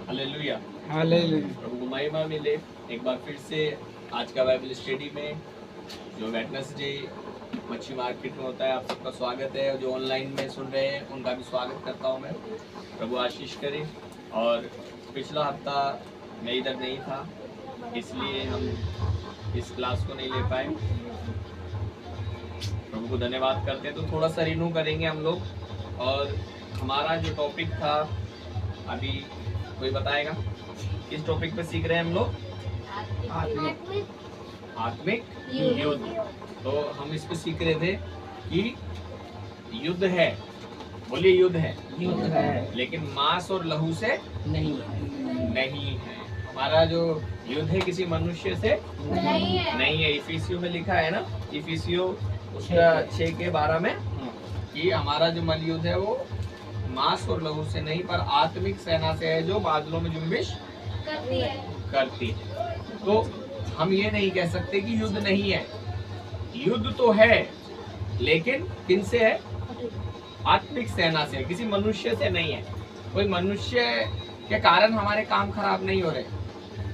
Hallelujah. Hallelujah. प्रभु को महिमा मिले। एक बार फिर से आज का बाइबल स्टडी में जो वेडनेसडे मच्छी मार्केट में होता है, आप सबका स्वागत है। और जो ऑनलाइन में सुन रहे हैं उनका भी स्वागत करता हूं मैं। प्रभु आशीष करे। और पिछला हफ्ता मैं इधर नहीं था, इसलिए हम इस क्लास को नहीं ले पाए। प्रभु को धन्यवाद करते हैं। तो थोड़ा सा रिन्यू करेंगे हम लोग। और हमारा जो टॉपिक था, अभी कोई बताएगा किस टॉपिक पे सीख रहे हैं हम लोग? आत्मिक युद्ध। तो हम इस पे सीख रहे थे कि युद्ध है, बोलिए युद्ध है, युद्ध है, लेकिन मांस और लहू से नहीं नहीं है। हमारा जो युद्ध है किसी मनुष्य से नहीं है। इफिसियो में लिखा है ना, इफिसियो उसका 6:12 में कि हमारा जो मन युद्ध है वो मांस और लहू से नहीं पर आत्मिक सेना से है, जो बादलों में जुम्बिश करती है। तो हम ये नहीं कह सकते कि युद्ध नहीं है। युद्ध तो है, लेकिन किन से है? आत्मिक सेना से, किसी मनुष्य से नहीं है। कोई मनुष्य के कारण हमारे काम खराब नहीं हो रहे।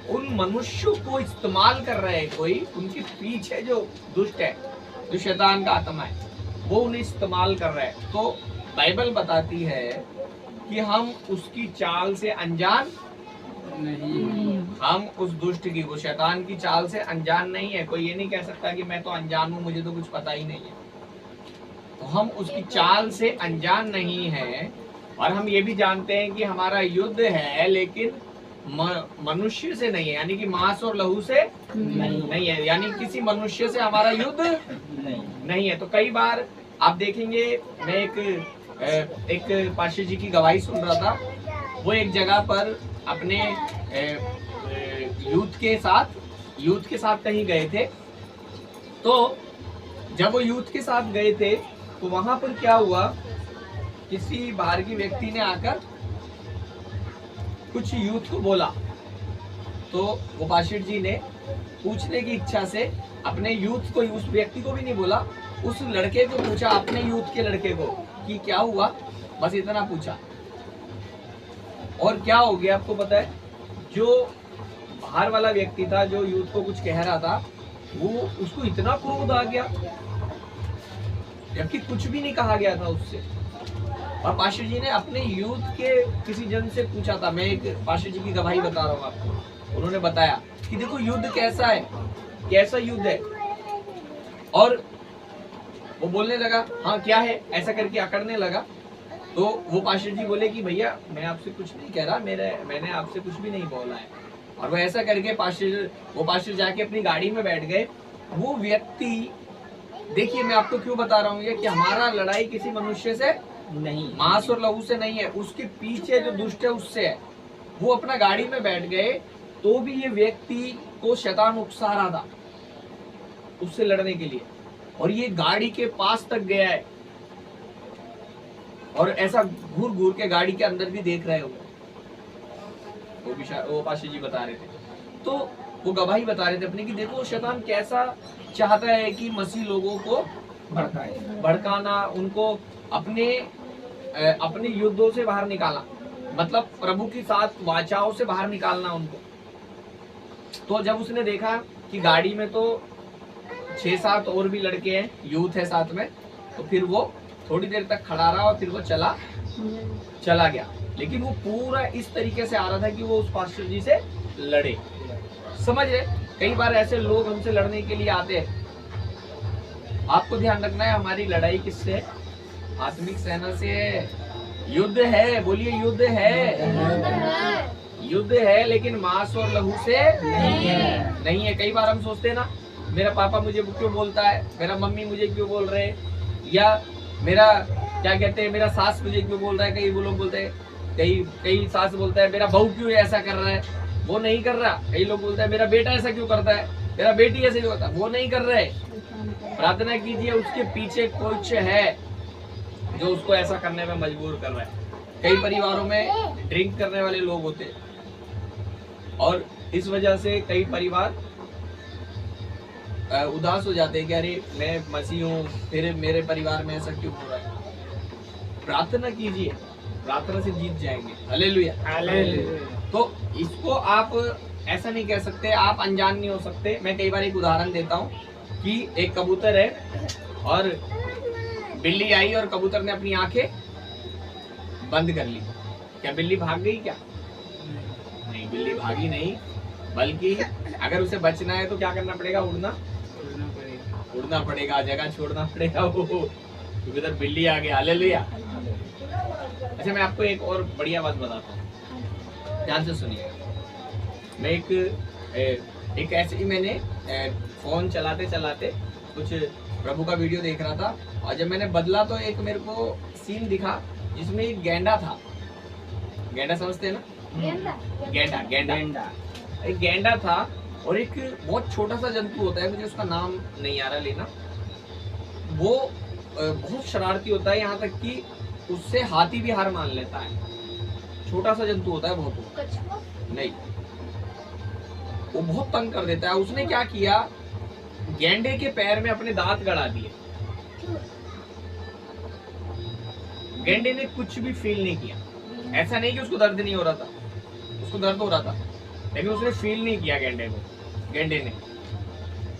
उन मनुष्यों को इस्तेमाल कर रहे हैं कोई, उनके पीछे जो दुष्ट है, जो शैतान का आत्मा है, वो उन्हें इस्तेमाल कर रहा है। तो बाइबल बताती है कि हम उसकी चाल से अनजान नहीं। हम उस दुष्ट की, वो शैतान की चाल से अनजान नहीं है। कोई ये नहीं कह सकता कि मैं तो अनजान हूँ, मुझे तो कुछ पता ही नहीं है। तो हम उसकी चाल से अनजान नहीं है। और हम ये भी जानते हैं कि हमारा युद्ध है, लेकिन मनुष्य से नहीं है, यानी कि मांस और लहू से नहीं है, यानी किसी मनुष्य से हमारा युद्ध नहीं है। तो कई बार आप देखेंगे, मैं एक पाशा जी की गवाही सुन रहा था। वो एक जगह पर अपने यूथ के साथ कहीं गए थे। तो जब वो यूथ के साथ गए थे तो वहां पर क्या हुआ, किसी बाहर की व्यक्ति ने आकर कुछ यूथ को बोला। तो वो पाशा जी ने पूछने की इच्छा से अपने यूथ को, उस व्यक्ति को भी नहीं बोला, उस लड़के को पूछा, अपने यूथ के लड़के को, कि क्या हुआ, बस इतना पूछा। और क्या हो गया आपको पता है? जो बाहर वाला व्यक्ति था, जो यूथ को कुछ कह रहा था, वो उसको इतना क्रोध आ गया, जबकि कुछ भी नहीं कहा गया था उससे। और पाशा जी ने अपने यूथ के किसी जन से पूछा था, मैं एक पाशा जी की गवाही बता रहा हूँ आपको। उन्होंने बताया कि देखो युद्ध कैसा है, कैसा युद्ध है। और वो बोलने लगा, हाँ क्या है, ऐसा करके अकड़ने लगा। तो वो पाशा जी बोले कि भैया मैं आपसे कुछ नहीं कह रहा, मैंने आपसे कुछ भी नहीं बोला है। और वो ऐसा करके वो पाशा जाके अपनी गाड़ी में बैठ गए। वो व्यक्ति, देखिए मैं आपको क्यों बता रहा हूँ ये, कि हमारा लड़ाई किसी मनुष्य से नहीं, मांस और लहू से नहीं है, उसके पीछे जो दुष्ट है उससे है। वो अपना गाड़ी में बैठ गए, तो भी ये व्यक्ति को शैतान उकसा रहा था उससे लड़ने के लिए। और ये गाड़ी के पास तक गया है, और ऐसा घूर घूर के गाड़ी के अंदर भी देख रहे हो। वो पाशा जी बता रहे थे। तो वो गवाही बता रहे थे अपने, कि देखो शैतान कैसा चाहता है कि मसीह लोगों को भड़काना, उनको अपने युद्धों से बाहर निकालना, मतलब प्रभु की साथ वाचाओं से बाहर निकालना उनको। तो जब उसने देखा कि गाड़ी में तो 6-7 और भी लड़के हैं, यूथ है साथ में, तो फिर वो थोड़ी देर तक खड़ा रहा और फिर वो चला गया। लेकिन वो पूरा इस तरीके से आ रहा था कि वो उस पास्टर जी से लड़े। समझ रहे? कई बार ऐसे लोग हमसे लड़ने के लिए आते हैं। आपको ध्यान रखना है, हमारी लड़ाई किससे है? आत्मिक सेना से है। युद्ध है, बोलिए युद्ध है। युद्ध है, लेकिन मांस और लहू से नहीं है। कई बार हम सोचते हैं ना, मेरा पापा मुझे क्यों बोलता है, मेरा मम्मी मुझे क्यों बोल रहे हैं, या मेरा क्या कहते हैं, मेरा सास मुझे क्यों बोल रहा है। कई वो लोग बोलते हैं, कई सास बोलता है मेरा बहू क्यों ऐसा कर रहा है, वो नहीं कर रहा। कई लोग बोलते हैं मेरा बेटा ऐसा क्यों करता है, मेरा बेटी ऐसे क्यों करता है, वो नहीं कर रहे। प्रार्थना कीजिए, उसके पीछे कुछ है जो उसको ऐसा करने में मजबूर कर रहा है। कई परिवारों में ड्रिंक करने वाले लोग होते हैं, और इस वजह से कई परिवार उदास हो जाते हैं कि अरे मैं मसीह हूँ, फिर मेरे परिवार में ऐसा क्यों हो रहा है। प्रार्थना कीजिए प्रार्थना से जीत जाएंगे। हालेलुया। हालेलुया। तो इसको आप ऐसा नहीं कह सकते, आप अनजान नहीं हो सकते। मैं कई बार एक उदाहरण देता हूँ कि एक कबूतर है और बिल्ली आई और कबूतर ने अपनी आंखें बंद कर ली। क्या बिल्ली भाग गई क्या? नहीं, बिल्ली भागी नहीं, बल्कि अगर उसे बचना है तो क्या करना पड़ेगा? उड़ना पड़ेगा, जगह छोड़ना पड़ेगा वो, क्योंकि उधर बिल्ली आ गया। हालेलुया। अच्छा, मैं आपको एक और बढ़िया बात बताता हूँ, ध्यान से सुनिए। मैं एक ऐसे ही मैंने फोन चलाते चलाते कुछ प्रभु का वीडियो देख रहा था, और जब मैंने बदला तो एक मेरे को सीन दिखा जिसमें एक गैंडा था। गैंडा समझते हैं ना? गैंडा गैंडा एक गैंडा था, और एक बहुत छोटा सा जंतु होता है, मुझे उसका नाम नहीं आ रहा लेना। वो बहुत शरारती होता है, यहाँ तक कि उससे हाथी भी हार मान लेता है। छोटा सा जंतु होता है बहुत, नहीं, वो बहुत तंग कर देता है। उसने क्या किया, गैंडे के पैर में अपने दांत गड़ा दिए। गैंडे ने कुछ भी फील नहीं किया। ऐसा नहीं कि उसको दर्द नहीं हो रहा था, उसको दर्द हो रहा था, लेकिन उसने फील नहीं किया गैंडे ने।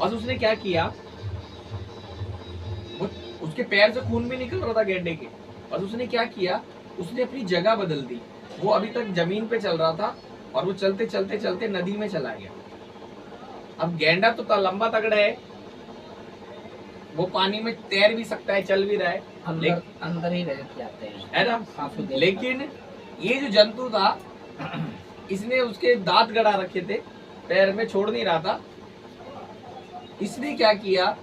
बस उसने क्या किया, वो उसके पैर से खून भी निकल रहा था गैंडे के, और उसने क्या किया, उसने अपनी जगह बदल दी। वो अभी तक जमीन पे चल रहा था और वो चलते चलते चलते नदी में चला गया। अब गैंडा तो लंबा तगड़ा है, वो पानी में तैर भी सकता है, चल भी रहा है, अंदर ही रह जाते हैं, है ना। लेकिन ये जो जंतु था, इसने उसके दांत गड़ा रखे थे, पैर में छोड़ नहीं रहा था। इसने क्या किया,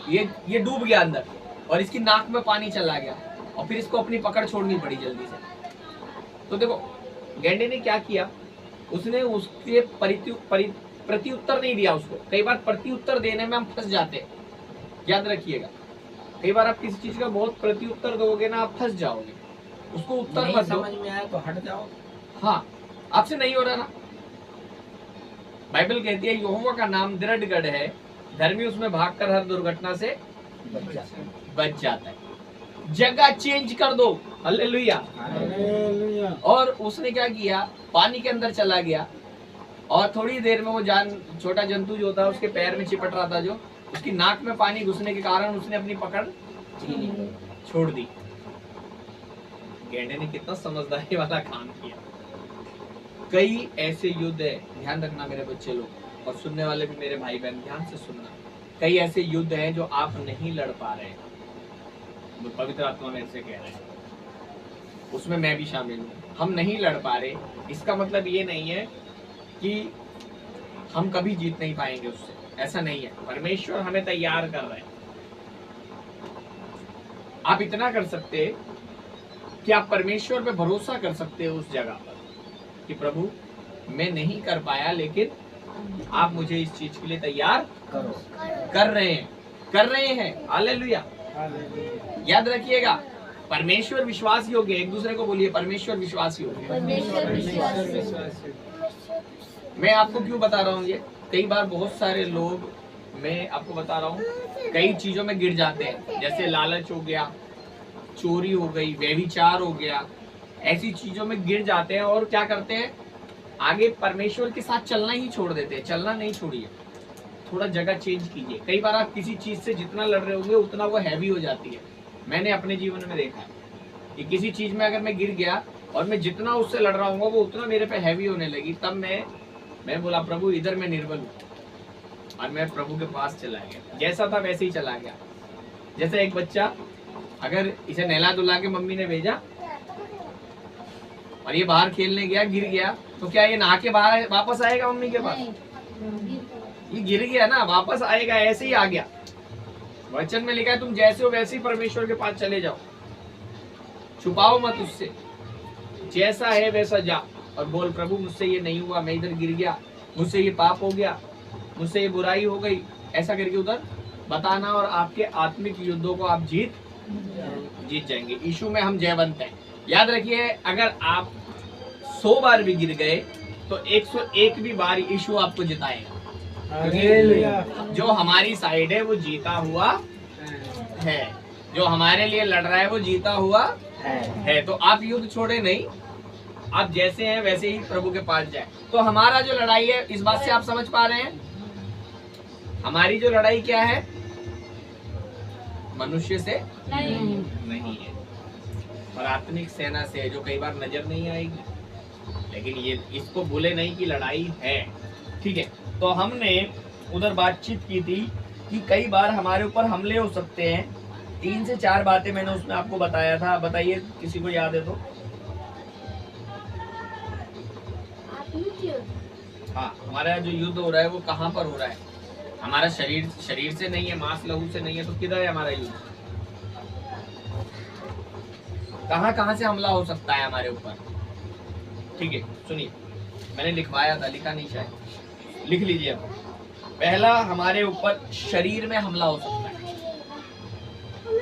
ये डूब गया अंदर, और इसकी नाक में पानी चला गया, और फिर इसको अपनी पकड़ छोड़नी पड़ी जल्दी से। तो देखो, गैंडे ने क्या किया, उसने उसके प्रत्युत्तर नहीं दिया उसको। कई बार प्रत्युत्तर देने में हम फंस जाते हैं, याद रखिएगा। कई बार आप किसी चीज का बहुत प्रत्युत्तर दोगे ना, आप फंस जाओगे। उसको उत्तर मत दो। समझ में आया तो हट जाओ। हाँ, आपसे नहीं हो रहा ना। बाइबल कहती है यहोवा का नाम दृढ़ गढ़ है, धर्मी उसमें भागकर हर दुर्घटना से बच जाता है। जगह चेंज कर दो। हालेलुया। और उसने क्या किया, पानी के अंदर चला गया, और थोड़ी देर में वो छोटा जंतु जो था उसके पैर में चिपट रहा था, जो उसकी नाक में पानी घुसने के कारण उसने अपनी पकड़ छोड़ दी। गैंडे ने कितना समझदारी वाला काम किया। कई ऐसे युद्ध है, ध्यान रखना मेरे बच्चे लोग, और सुनने वाले भी मेरे भाई बहन ध्यान से सुनना। कई ऐसे युद्ध हैं जो आप नहीं लड़ पा रहे, वो पवित्र आत्मा मेरे से कह रहे हैं, उसमें मैं भी शामिल हूँ। हम नहीं लड़ पा रहे, इसका मतलब ये नहीं है कि हम कभी जीत नहीं पाएंगे उससे, ऐसा नहीं है। परमेश्वर हमें तैयार कर रहे हैं। आप इतना कर सकते कि आप परमेश्वर पे भरोसा कर सकते हो उस जगह पर कि प्रभु मैं नहीं कर पाया, लेकिन आप मुझे इस चीज के लिए तैयार कर रहे हैं। हालेलुया। याद रखिएगा, परमेश्वर विश्वास योग्य है। एक दूसरे को बोलिए, परमेश्वर विश्वास योग्य है। मैं आपको क्यों बता रहा हूँ ये, कई बार बहुत सारे लोग, मैं आपको बता रहा हूँ, कई चीजों में गिर जाते हैं। जैसे लालच हो गया, चोरी हो गई, व्यभिचार हो गया, ऐसी चीजों में गिर जाते हैं, और क्या करते हैं, आगे परमेश्वर के साथ चलना ही छोड़ देते हैं। चलना नहीं छोड़िए, थोड़ा जगह चेंज कीजिए। कई बार आप किसी चीज से जितना लड़ रहे होंगे उतना वो हैवी हो जाती है। मैंने अपने जीवन में देखा है कि किसी चीज में अगर मैं गिर गया और मैं जितना उससे लड़ रहा हूँ वो उतना मेरे पे हैवी होने लगी, तब मैं बोला प्रभु इधर मैं निर्बल हूँ, और मैं प्रभु के पास चला गया। जैसा था वैसे ही चला गया। जैसे एक बच्चा, अगर इसे नहला धुला के मम्मी ने भेजा और ये बाहर खेलने गया, गिर गया, तो क्या ये नहा के बाहर वापस आएगा मम्मी के पास? ये गिर गया ना, वापस आएगा, ऐसे ही आ गया। वचन में लिखा है तुम जैसे हो वैसे ही परमेश्वर के पास चले जाओ, छुपाओ मत उससे, जैसा है वैसा जा, और बोल प्रभु मुझसे ये नहीं हुआ, मैं इधर गिर गया, मुझसे ये पाप हो गया, मुझसे ये बुराई हो गई, ऐसा करके उधर बताना, और आपके आत्मिक युद्धों को आप जीत जाएंगे। यीशु में हम जयवंत हैं। याद रखिए, अगर आप 100 बार भी गिर गए तो 101 भी बार यीशु आपको जिताएगा। जो हमारी साइड है वो जीता हुआ है, जो हमारे लिए लड़ रहा है वो जीता हुआ है। तो आप युद्ध छोड़े नहीं, आप जैसे हैं वैसे ही प्रभु के पास जाए। तो हमारा जो लड़ाई है, इस बात से आप समझ पा रहे हैं, हमारी जो लड़ाई क्या है, मनुष्य से नहीं है, और आत्मिक सेना से है, जो कई बार नजर नहीं आएगी, लेकिन ये इसको भूले नहीं कि लड़ाई है। ठीक है, तो हमने उधर बातचीत की थी कि कई बार हमारे ऊपर हमले हो सकते हैं। 3 से 4 बातें मैंने उसमें आपको बताया था, बताइए किसी को याद है तो। हाँ, हमारा जो युद्ध हो रहा है वो कहाँ पर हो रहा है? हमारा शरीर से नहीं है, मांस लहू से नहीं है, तो किधर है हमारा युद्ध? कहाँ से हमला हो सकता है हमारे ऊपर? ठीक है, सुनिए, मैंने लिखवाया था, लिखा नहीं शायद, लिख लीजिए अब। पहला, हमारे ऊपर शरीर में हमला हो सकता है,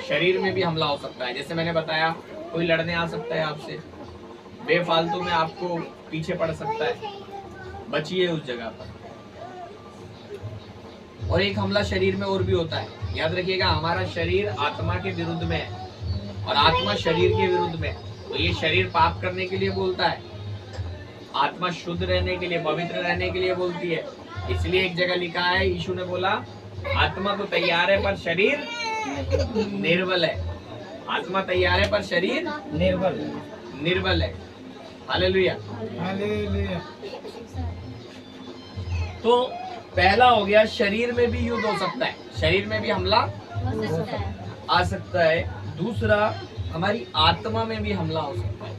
शरीर में भी हमला हो सकता है। जैसे मैंने बताया, कोई लड़ने आ सकता है आपसे, बेफालतू में आपको पीछे पड़ सकता है, बचिए उस जगह पर। और एक हमला शरीर में और भी होता है, याद रखिएगा, हमारा शरीर आत्मा के विरुद्ध में है और आत्मा शरीर के विरुद्ध में। तो ये शरीर पाप करने के लिए बोलता है, आत्मा शुद्ध रहने के लिए, पवित्र रहने के लिए बोलती है। इसलिए एक जगह लिखा है, यीशु ने बोला, आत्मा तो तैयार है पर शरीर निर्बल है। आत्मा तैयार है पर शरीर निर्बल है। हालेलुया। तो पहला हो गया, शरीर में भी युद्ध हो सकता है, शरीर में भी हमला आ सकता है। दूसरा, हमारी आत्मा में भी हमला हो सकता है,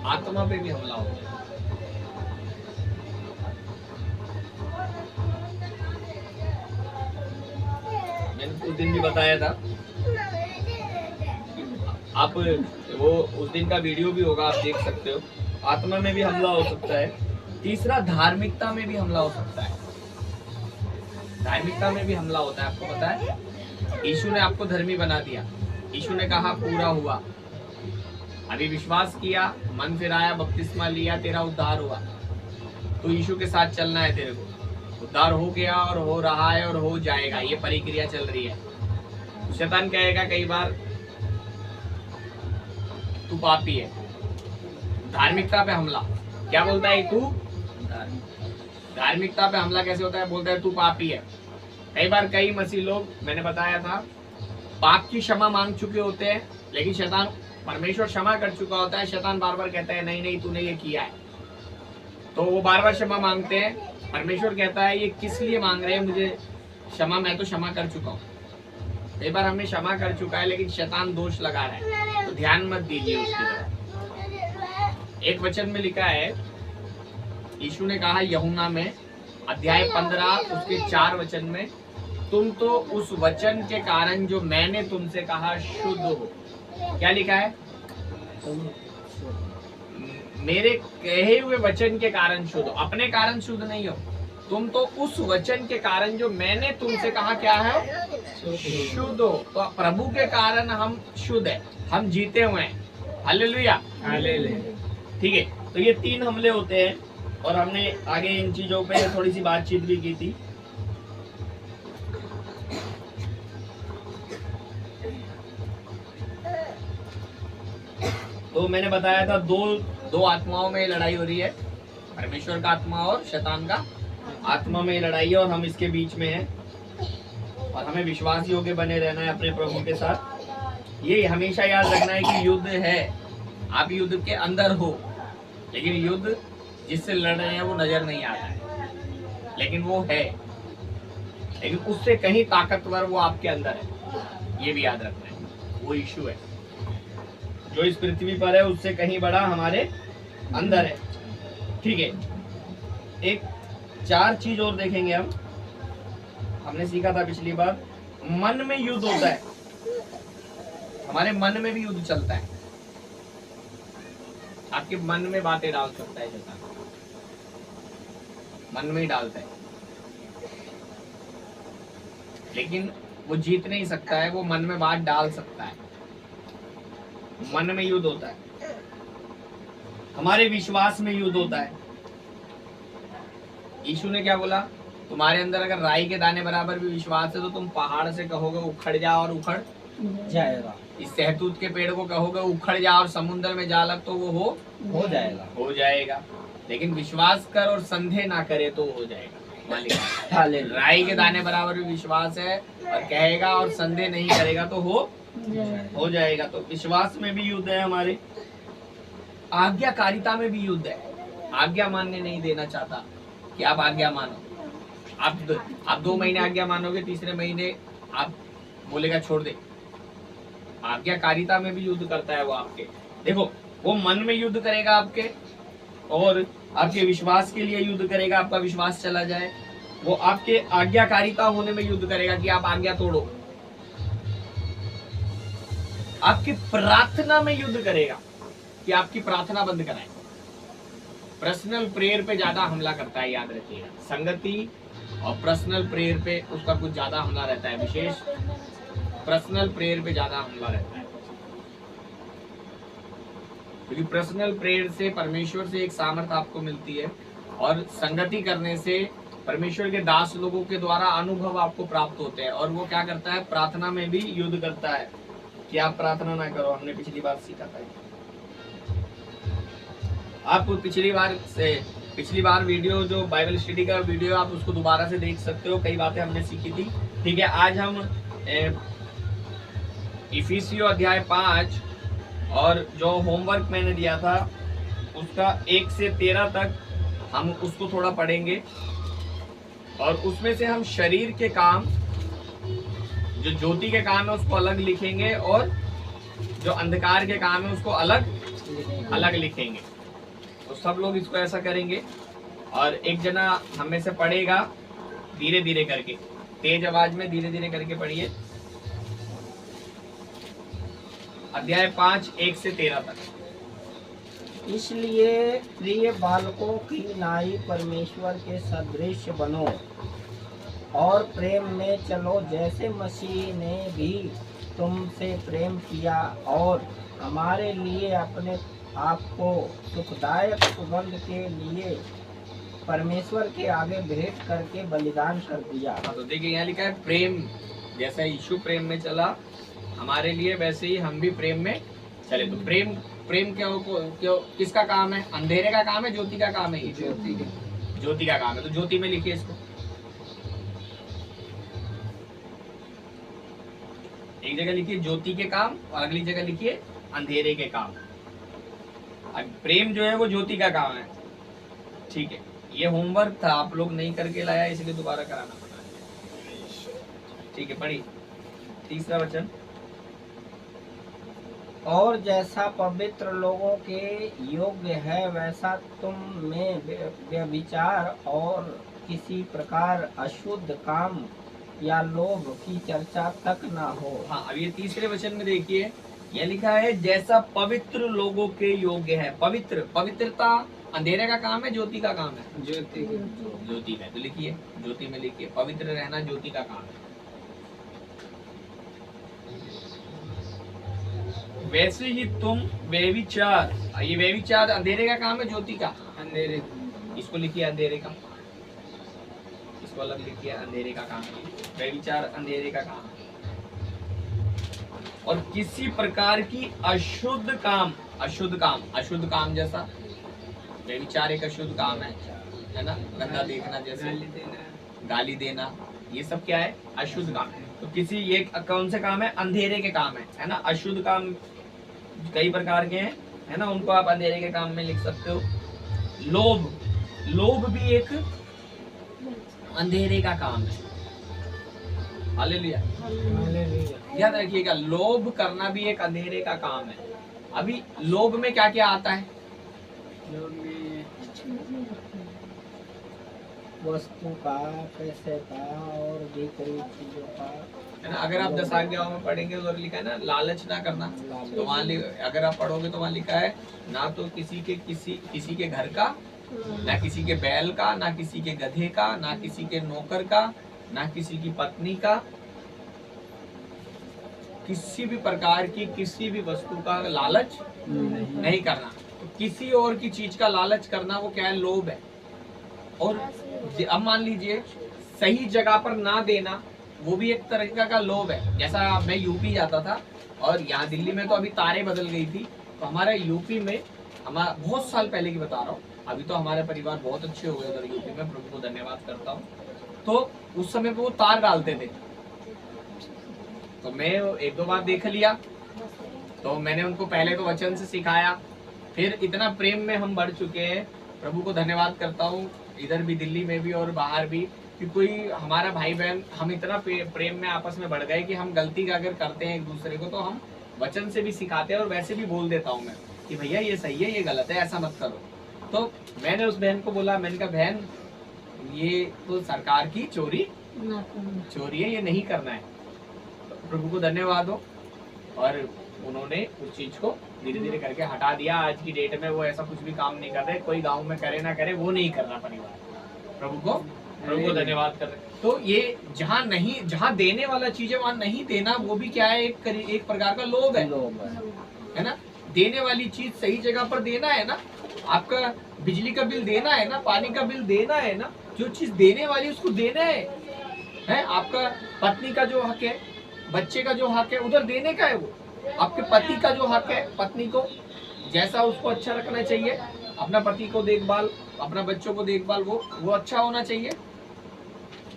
आत्मा पे भी हमला हो सकता है। मैंने उस दिन भी बताया था, आप वो उस दिन का वीडियो भी होगा, आप देख सकते हो। आत्मा में भी हमला हो सकता है। तीसरा, धार्मिकता में भी हमला हो सकता है, धार्मिकता में भी हमला होता है। आपको पता है, यीशु ने आपको धर्मी बना दिया, यीशु ने कहा पूरा हुआ, अभी विश्वास किया, मन फिराया, बपतिस्मा लिया, तेरा उद्धार हुआ। तो यीशु के साथ चलना है तेरे को, उद्धार हो गया और हो रहा है और हो जाएगा, ये प्रक्रिया चल रही है। शैतान कहेगा कई बार, तू पापी है। धार्मिकता पे हमला, क्या बोलता है तू? धार्मिकता पे हमला कैसे होता है? बोलता है तू पापी है। कई बार कई मसीह लोग, मैंने बताया था, पाप की क्षमा मांग चुके होते हैं, लेकिन शैतान, परमेश्वर क्षमा कर चुका होता है, शैतान बार बार कहता है नहीं नहीं तूने ये किया है। तो वो बार बार क्षमा मांगते हैं, परमेश्वर कहता है ये किस लिए मांग रहे हैं मुझे क्षमा, मैं तो क्षमा कर चुका हूँ। कई बार हमने क्षमा कर चुका है, लेकिन शैतान दोष लगा रहा है, तो ध्यान मत दीजिए उसकी तरफ। एक वचन में लिखा है, यीशु ने कहा यूहन्ना में अध्याय 15 उसके 4 वचन में, तुम तो उस वचन के कारण जो मैंने तुमसे कहा शुद्ध हो। क्या लिखा है? मेरे कहे हुए वचन के कारण शुद्ध हो, अपने कारण शुद्ध नहीं हो। तुम तो उस वचन के कारण जो मैंने तुमसे कहा क्या है? शुद्ध हो। तो प्रभु के कारण हम शुद्ध है, हम जीते हुए हैं। हालेलुया। ठीक है, तो ये 3 हमले होते हैं, और हमने आगे इन चीजों पे थोड़ी सी बातचीत भी की थी। तो मैंने बताया था, दो आत्माओं में लड़ाई हो रही है, परमेश्वर का आत्मा और शैतान का आत्मा में लड़ाई है, और हम इसके बीच में हैं, और हमें विश्वास योग्य बने रहना है अपने प्रभु के साथ। ये हमेशा याद रखना है कि युद्ध है, आप युद्ध के अंदर हो, लेकिन युद्ध जिससे लड़ रहे हैं वो नजर नहीं आता है, लेकिन वो है, लेकिन उससे कहीं ताकतवर वो आपके अंदर है, ये भी याद रखना है। वो यीशु है जो इस पृथ्वी पर है, उससे कहीं बड़ा हमारे अंदर है। ठीक है, एक 4 चीज और देखेंगे हम। हमने सीखा था पिछली बार, मन में युद्ध होता है, हमारे मन में भी युद्ध चलता है। आपके मन में बातें डाल सकता है शैतान, मन में ही डालता है, लेकिन वो जीत नहीं सकता है, वो मन में बात डाल सकता है। मन में युद्ध होता है, हमारे विश्वास में युद्ध होता है। यीशु ने क्या बोला? तुम्हारे अंदर अगर राई के दाने बराबर भी विश्वास है तो तुम पहाड़ से कहोगे उखड़ जा और उखड़ जाएगा। इस सहतूत के पेड़ को कहोगे उखड़ जा और समुद्र में जा लग तो वो हो जाएगा। हो जाएगा। लेकिन विश्वास कर और संदेह ना करे तो हो जाएगा। मालिक हालेलुया। राई के दाने बराबर भी विश्वास है और कहेगा और संदेह नहीं करेगा तो हो जाएगा। तो विश्वास में भी युद्ध है हमारे, आज्ञाकारिता में भी युद्ध है। आज्ञा मानने नहीं देना चाहता कि आप आज्ञा मानो। आप 2 महीने आज्ञा मानोगे, तीसरे महीने आप बोलेगा छोड़ दे। आज्ञाकारिता में भी युद्ध करता है वो आपके। देखो वो मन में युद्ध करेगा आपके और आपके विश्वास के लिए युद्ध करेगा, आपका विश्वास चला जाए। वो आपके आज्ञाकारिता होने में युद्ध करेगा कि आप आज्ञा तोड़ो। आपकी प्रार्थना में युद्ध करेगा कि आपकी प्रार्थना बंद कराए। पर्सनल प्रेयर पे ज्यादा हमला करता है, याद रखिएगा। संगति और पर्सनल प्रेयर पे उसका कुछ ज्यादा हमला रहता है, विशेष पर्सनल प्रेयर पे ज्यादा हमला रहता है। क्योंकि पर्सनल प्रेयर से परमेश्वर से एक सामर्थ आपको मिलती है और संगति करने से परमेश्वर के दास लोगों के द्वारा अनुभव आपको प्राप्त होते हैं। और वो क्या करता है, प्रार्थना में भी युद्ध करता है कि आप प्रार्थना ना करो। हमने पिछली बार सीखा था। आप पिछली बार वीडियो जो बाइबल स्टडी का वीडियो आप उसको दोबारा से देख सकते हो। कई बातें हमने सीखी थी। ठीक है, आज हम इफिसियों अध्याय 5 और जो होमवर्क मैंने दिया था उसका 1 से 13 तक हम उसको थोड़ा पढ़ेंगे। और उसमें से हम शरीर के काम, जो ज्योति के काम है उसको अलग लिखेंगे और जो अंधकार के काम है उसको अलग लिखेंगे। तो सब लोग इसको ऐसा करेंगे और एक जना हमें से पढ़ेगा धीरे धीरे करके, तेज आवाज में धीरे धीरे करके पढ़िए। अध्याय 5 1 से 13 तक। इसलिए प्रिय बालकों की नाई परमेश्वर के सदृश बनो और प्रेम में चलो, जैसे मसीह ने भी तुमसे प्रेम किया और हमारे लिए अपने आप को सुखदायक सुगंध के लिए परमेश्वर के आगे भेंट करके बलिदान कर दिया। तो देखिए यहाँ लिखा है प्रेम, जैसा यीशु प्रेम में चला हमारे लिए वैसे ही हम भी प्रेम में चले। तो प्रेम क्यों किसका काम है? अंधेरे का काम है, ज्योति का काम है? ज्योति का काम है। तो ज्योति में लिखिए इसको। एक जगह लिखिए ज्योति के काम और अगली जगह लिखिए अंधेरे के काम। अब प्रेम जो है वो ज्योति का काम है। ठीक है, ये होमवर्क था, आप लोग नहीं करके लाया इसलिए दोबारा कराना पड़ा। ठीक है, पढ़िए तीसरा वचन। और जैसा पवित्र लोगों के योग्य है वैसा तुम में व्यभिचार और किसी प्रकार अशुद्ध काम या लोभ की चर्चा तक ना हो। हाँ, अब ये तीसरे वचन में देखिए, यह लिखा है जैसा पवित्र लोगों के योग्य है। पवित्रता अंधेरे का काम है, ज्योति का काम है? ज्योति में। तो लिखिए ज्योति में लिखिए, पवित्र रहना ज्योति का काम है। वैसे ही तुम व्यभिचार, ये व्यभिचार अंधेरे का काम है ज्योति का? अंधेरे। इसको लिखिए अंधेरे का, इसको अलग लिखिए, अंधेरे का काम है व्यभिचार, अंधेरे का काम है। और किसी प्रकार की अशुद्ध काम जैसा व्यभिचार एक अशुद्ध काम है ना? गंदा देखना, जैसे गाली देना, ये सब क्या है? अशुद्ध काम है। तो किसी ये कौन से काम है? अंधेरे के काम है ना? अशुद्ध काम कई प्रकार के हैं, है ना? उनको आप अंधेरे के काम में लिख सकते हो। लोभ भी एक अंधेरे का काम है। हालेलुया। याद रखिएगा, लोभ करना भी एक अंधेरे का काम है। अभी लोभ में क्या क्या आता है? वस्तु का, पैसे का और भी कई चीजों का, है ना? अगर आप 10 आज्ञाओं में पढ़ेंगे तो लिखा है ना, लालच ना करना। तो वहाँ अगर आप पढ़ोगे तो वहाँ लिखा है ना तो किसी के घर का, ना किसी के बैल का, ना किसी के गधे का, ना किसी के नौकर का, ना किसी की पत्नी का, किसी भी प्रकार की किसी भी वस्तु का लालच नहीं करना। तो किसी और की चीज का लालच करना वो क्या है? लोभ है। और अब मान लीजिए सही जगह पर ना देना, वो भी एक तरीका का लोभ है। जैसा मैं यूपी जाता था और यहाँ दिल्ली में तो अभी तारे बदल गई थी। तो हमारे यूपी में, हमारा बहुत साल पहले की बता रहा हूँ, अभी तो हमारे परिवार बहुत अच्छे हो गए उधर यूपी में, प्रभु को धन्यवाद करता हूँ। तो उस समय पे वो तार डालते थे, तो मैं एक दो बार देख लिया, तो मैंने उनको पहले तो वचन से सिखाया, फिर इतना प्रेम में हम बढ़ चुके हैं, प्रभु को धन्यवाद करता हूँ, इधर भी दिल्ली में भी और बाहर भी, कि कोई हमारा भाई बहन, हम इतना प्रेम में आपस में बढ़ गए कि हम गलती का अगर करते हैं एक दूसरे को तो हम वचन से भी सिखाते हैं, और वैसे भी बोल देता हूँ मैं कि भैया ये सही है, ये गलत है, ऐसा मत करो। तो मैंने उस बहन को बोला, मैंने कहा बहन ये तो सरकार की चोरी है, ये नहीं करना है। तो प्रभु को धन्यवाद हो, और उन्होंने उस चीज को धीरे धीरे करके हटा दिया। आज की डेट में वो ऐसा कुछ भी काम नहीं कर रहे, कोई गांव में करे ना करे, वो नहीं करना परिवार। प्रभु को धन्यवाद कर रहे। तो ये जहाँ नहीं, जहाँ देने वाला चीज है वहाँ नहीं देना, वो भी क्या है, एक प्रकार का लोभ है ना। देने वाली चीज सही जगह पर देना है ना, आपका बिजली का बिल देना है ना, पानी का बिल देना है ना, जो चीज देने वाली उसको देना है। आपका पत्नी का जो हक है, बच्चे का जो हक है, उधर देने का है। वो आपके पति का जो हक है, पत्नी को जैसा उसको अच्छा रखना चाहिए, अपना पति को देखभाल, अपना बच्चों को देखभाल, वो अच्छा होना चाहिए।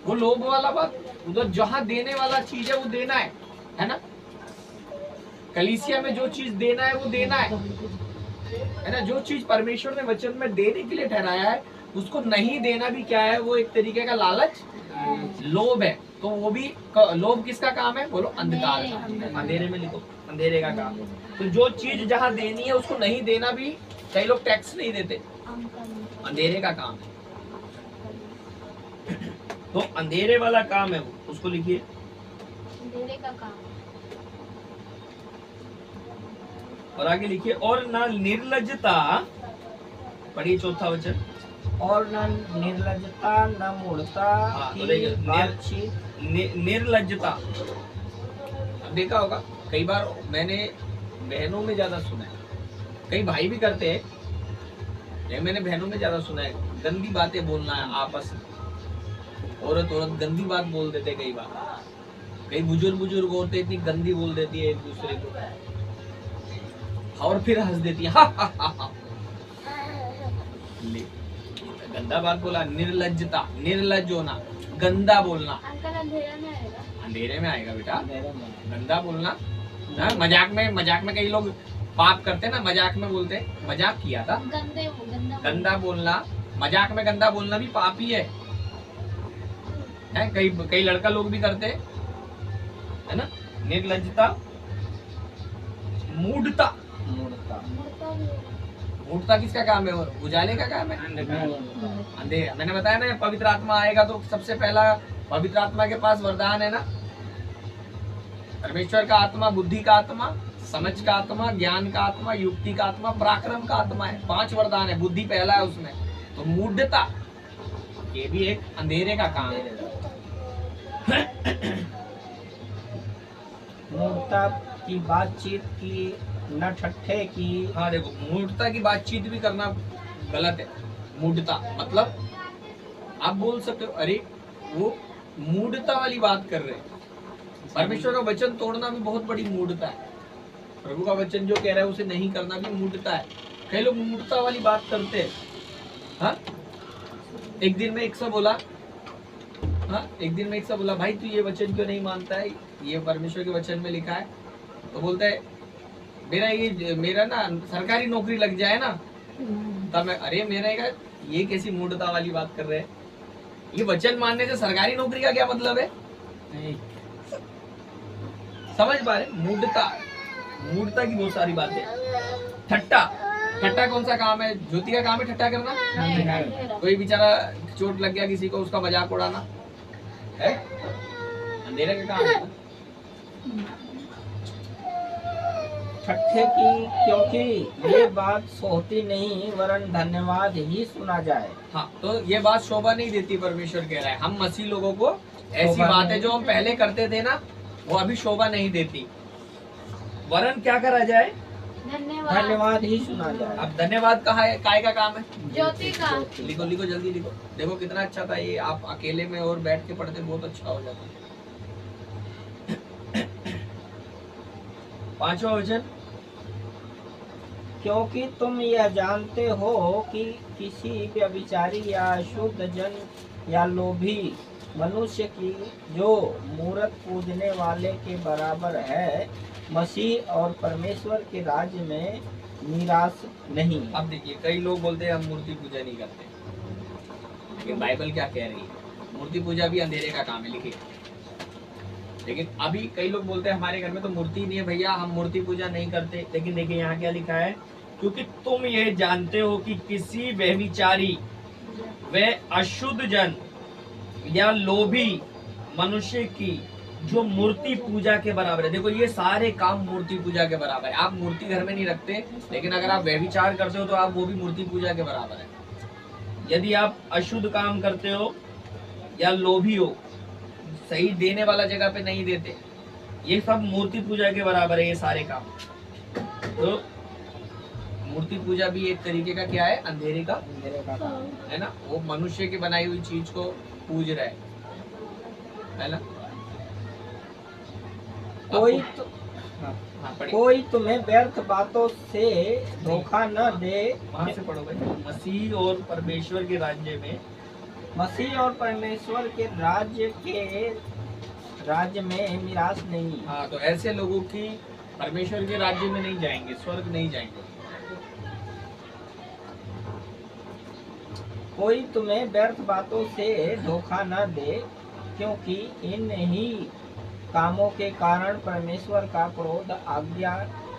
वो लोभ वाला बात, उधर जहाँ देने वाला चीज है वो देना है ना। कलीसिया में जो चीज देना है वो देना है ना। जो चीज परमेश्वर ने वचन में देने के लिए ठहराया है, उसको नहीं देना भी क्या है, वो एक तरीके का लालच, लोभ है। तो वो भी लोभ किसका काम है, बोलो अंधकार का, अंधेरे में लिखो, अंधेरे का काम है। तो जो चीज जहाँ देनी है उसको नहीं देना भी, कई लोग टैक्स नहीं देते, अंधेरे का काम है। तो अंधेरे वाला काम है वो, उसको लिखिए, अंधेरे का काम। और आगे लिखिए, और ना निर्लज्जता, पढ़िए चौथा वचन, और न निर्लज्जता, न मूढ़ता तो की बातचीत। निर्लज्जता अब देखा होगा, कई बार मैंने बहनों में ज्यादा सुना है, कई भाई भी करते हैं, लेकिन मैंने बहनों में ज्यादा सुना है, गंदी बातें बोलना है आपस में। औरत गंदी बात बोल देते कई बार, कई बुजुर्ग औरतें इतनी गंदी बोल देती है एक दूसरे को, और फिर हंस देती है, हा, हा, हा, हा। गंदा बात बोला, निर्लज्जता, निर्लज्ज होना, गंदा बोलना। अंकल अंधेरा में आएगा, अंधेरे में आएगा बेटा, गंदा बोलना। मजाक में कई लोग पाप करते ना, मजाक में बोलते, मजाक किया था, गंदा बोलना, मजाक में गंदा बोलना भी पाप ही है। कई लड़का लोग भी करते है ना। निर्लज्जता, मूढ़ता, मूढ़ता किसका काम है, और उजाले का काम है, अंधेरा। मैंने बताया ना, पवित्र आत्मा आएगा तो सबसे पहला पवित्र आत्मा के पास वरदान है ना, परमेश्वर का आत्मा, बुद्धि का आत्मा, समझ का आत्मा, ज्ञान का आत्मा, युक्ति का आत्मा, पराक्रम का आत्मा है। 5 वरदान है, बुद्धि पहला है उसमें। तो मूढ़ता ये भी एक अंधेरे का काम है। मूढ़ता की बातचीत की, न ठट्ठे की। हाँ देखो, मूढ़ता की बातचीत भी करना गलत है। मूढ़ता मतलब आप बोल सकते हो, अरे वो मूढ़ता वाली बात कर रहे हैं। परमेश्वर का वचन तोड़ना भी बहुत बड़ी मूढ़ता है। प्रभु का वचन जो कह रहा है उसे नहीं करना भी मूढ़ता है। कई लोग मूढ़ता वाली बात करते हैं। हाँ, एक दिन में एक से बोला, भाई तू ये वचन क्यों नहीं मानता है, ये परमेश्वर के वचन में लिखा है। तो बोलता है मेरा ना सरकारी नौकरी लग जाए ना, तब मैं, अरे ये कैसी मूढ़ता वाली बात कर रहे हैं। ये वचन मानने से सरकारी नौकरी का क्या मतलब है, समझ पा रहे। मूढ़ता की बहुत सारी बातें। ठट्टा कौन सा काम है, ज्योति का काम है ठट्टा करना। कोई बेचारा चोट लग गया किसी को, उसका मजाक उड़ाना है, अंधेरे का काम है। ठट्ठे की, क्योंकि ये बात सोती नहीं, वरन धन्यवाद ही सुना जाए। हाँ, तो ये बात शोभा नहीं देती, परमेश्वर कह रहा है। हम मसीह लोगों को ऐसी बातें जो हम पहले करते थे ना, वो अभी शोभा नहीं देती, वरन क्या करा जाए, धन्यवाद ही सुना जाए। अब धन्यवाद काय का काम है, ज्योति का। लिखो जल्दी लिखो। देखो कितना अच्छा था ये, आप अकेले में और बैठ के पढ़ते बहुत अच्छा हो जाता। 5वां वचन, क्योंकि तुम यह जानते हो कि किसी व्यभिचारी या अशुद्ध जन या लोभी मनुष्य की जो मूरत पूजने वाले के बराबर है, मसीह और परमेश्वर के राज्य में निराश नहीं। अब देखिए कई लोग बोलते हैं हम मूर्ति पूजा नहीं करते, लेकिन बाइबल क्या कह रही है? मूर्ति पूजा भी अंधेरे का काम है, लिखिए। लेकिन अभी कई लोग बोलते हैं हमारे घर में तो मूर्ति नहीं है भैया, हम मूर्ति पूजा नहीं करते। लेकिन देखिए यहाँ क्या लिखा है, क्योंकि तुम ये जानते हो कि किसी व्यभिचारी व अशुद्ध जन या लोभी मनुष्य की जो मूर्ति पूजा के बराबर है। देखो ये सारे काम मूर्ति पूजा के बराबर है। आप मूर्ति घर में नहीं रखते, लेकिन अगर आप व्यभिचार करते हो तो आप वो भी मूर्ति पूजा के बराबर है। यदि आप अशुद्ध काम करते हो या लोभी हो, सही देने वाला जगह पे नहीं देते, ये सब मूर्ति पूजा के बराबर है ये सारे काम। तो मूर्ति पूजा भी एक तरीके का क्या है? अंधेरे का है ना। वो मनुष्य की बनाई हुई चीज को पूज रहा है ना। कोई तुम्हें व्यर्थ बातों से धोखा न दे। वहां से पढ़ो भाई। मसीह और परमेश्वर के राज्य में, मसीह और परमेश्वर के राज्य में निराश नहीं। हाँ, तो ऐसे लोगों की परमेश्वर के राज्य में नहीं जाएंगे, स्वर्ग नहीं जाएंगे। कोई तुम्हें व्यर्थ बातों से धोखा न दे, क्योंकि इन ही कामों के कारण परमेश्वर का क्रोध आज्ञा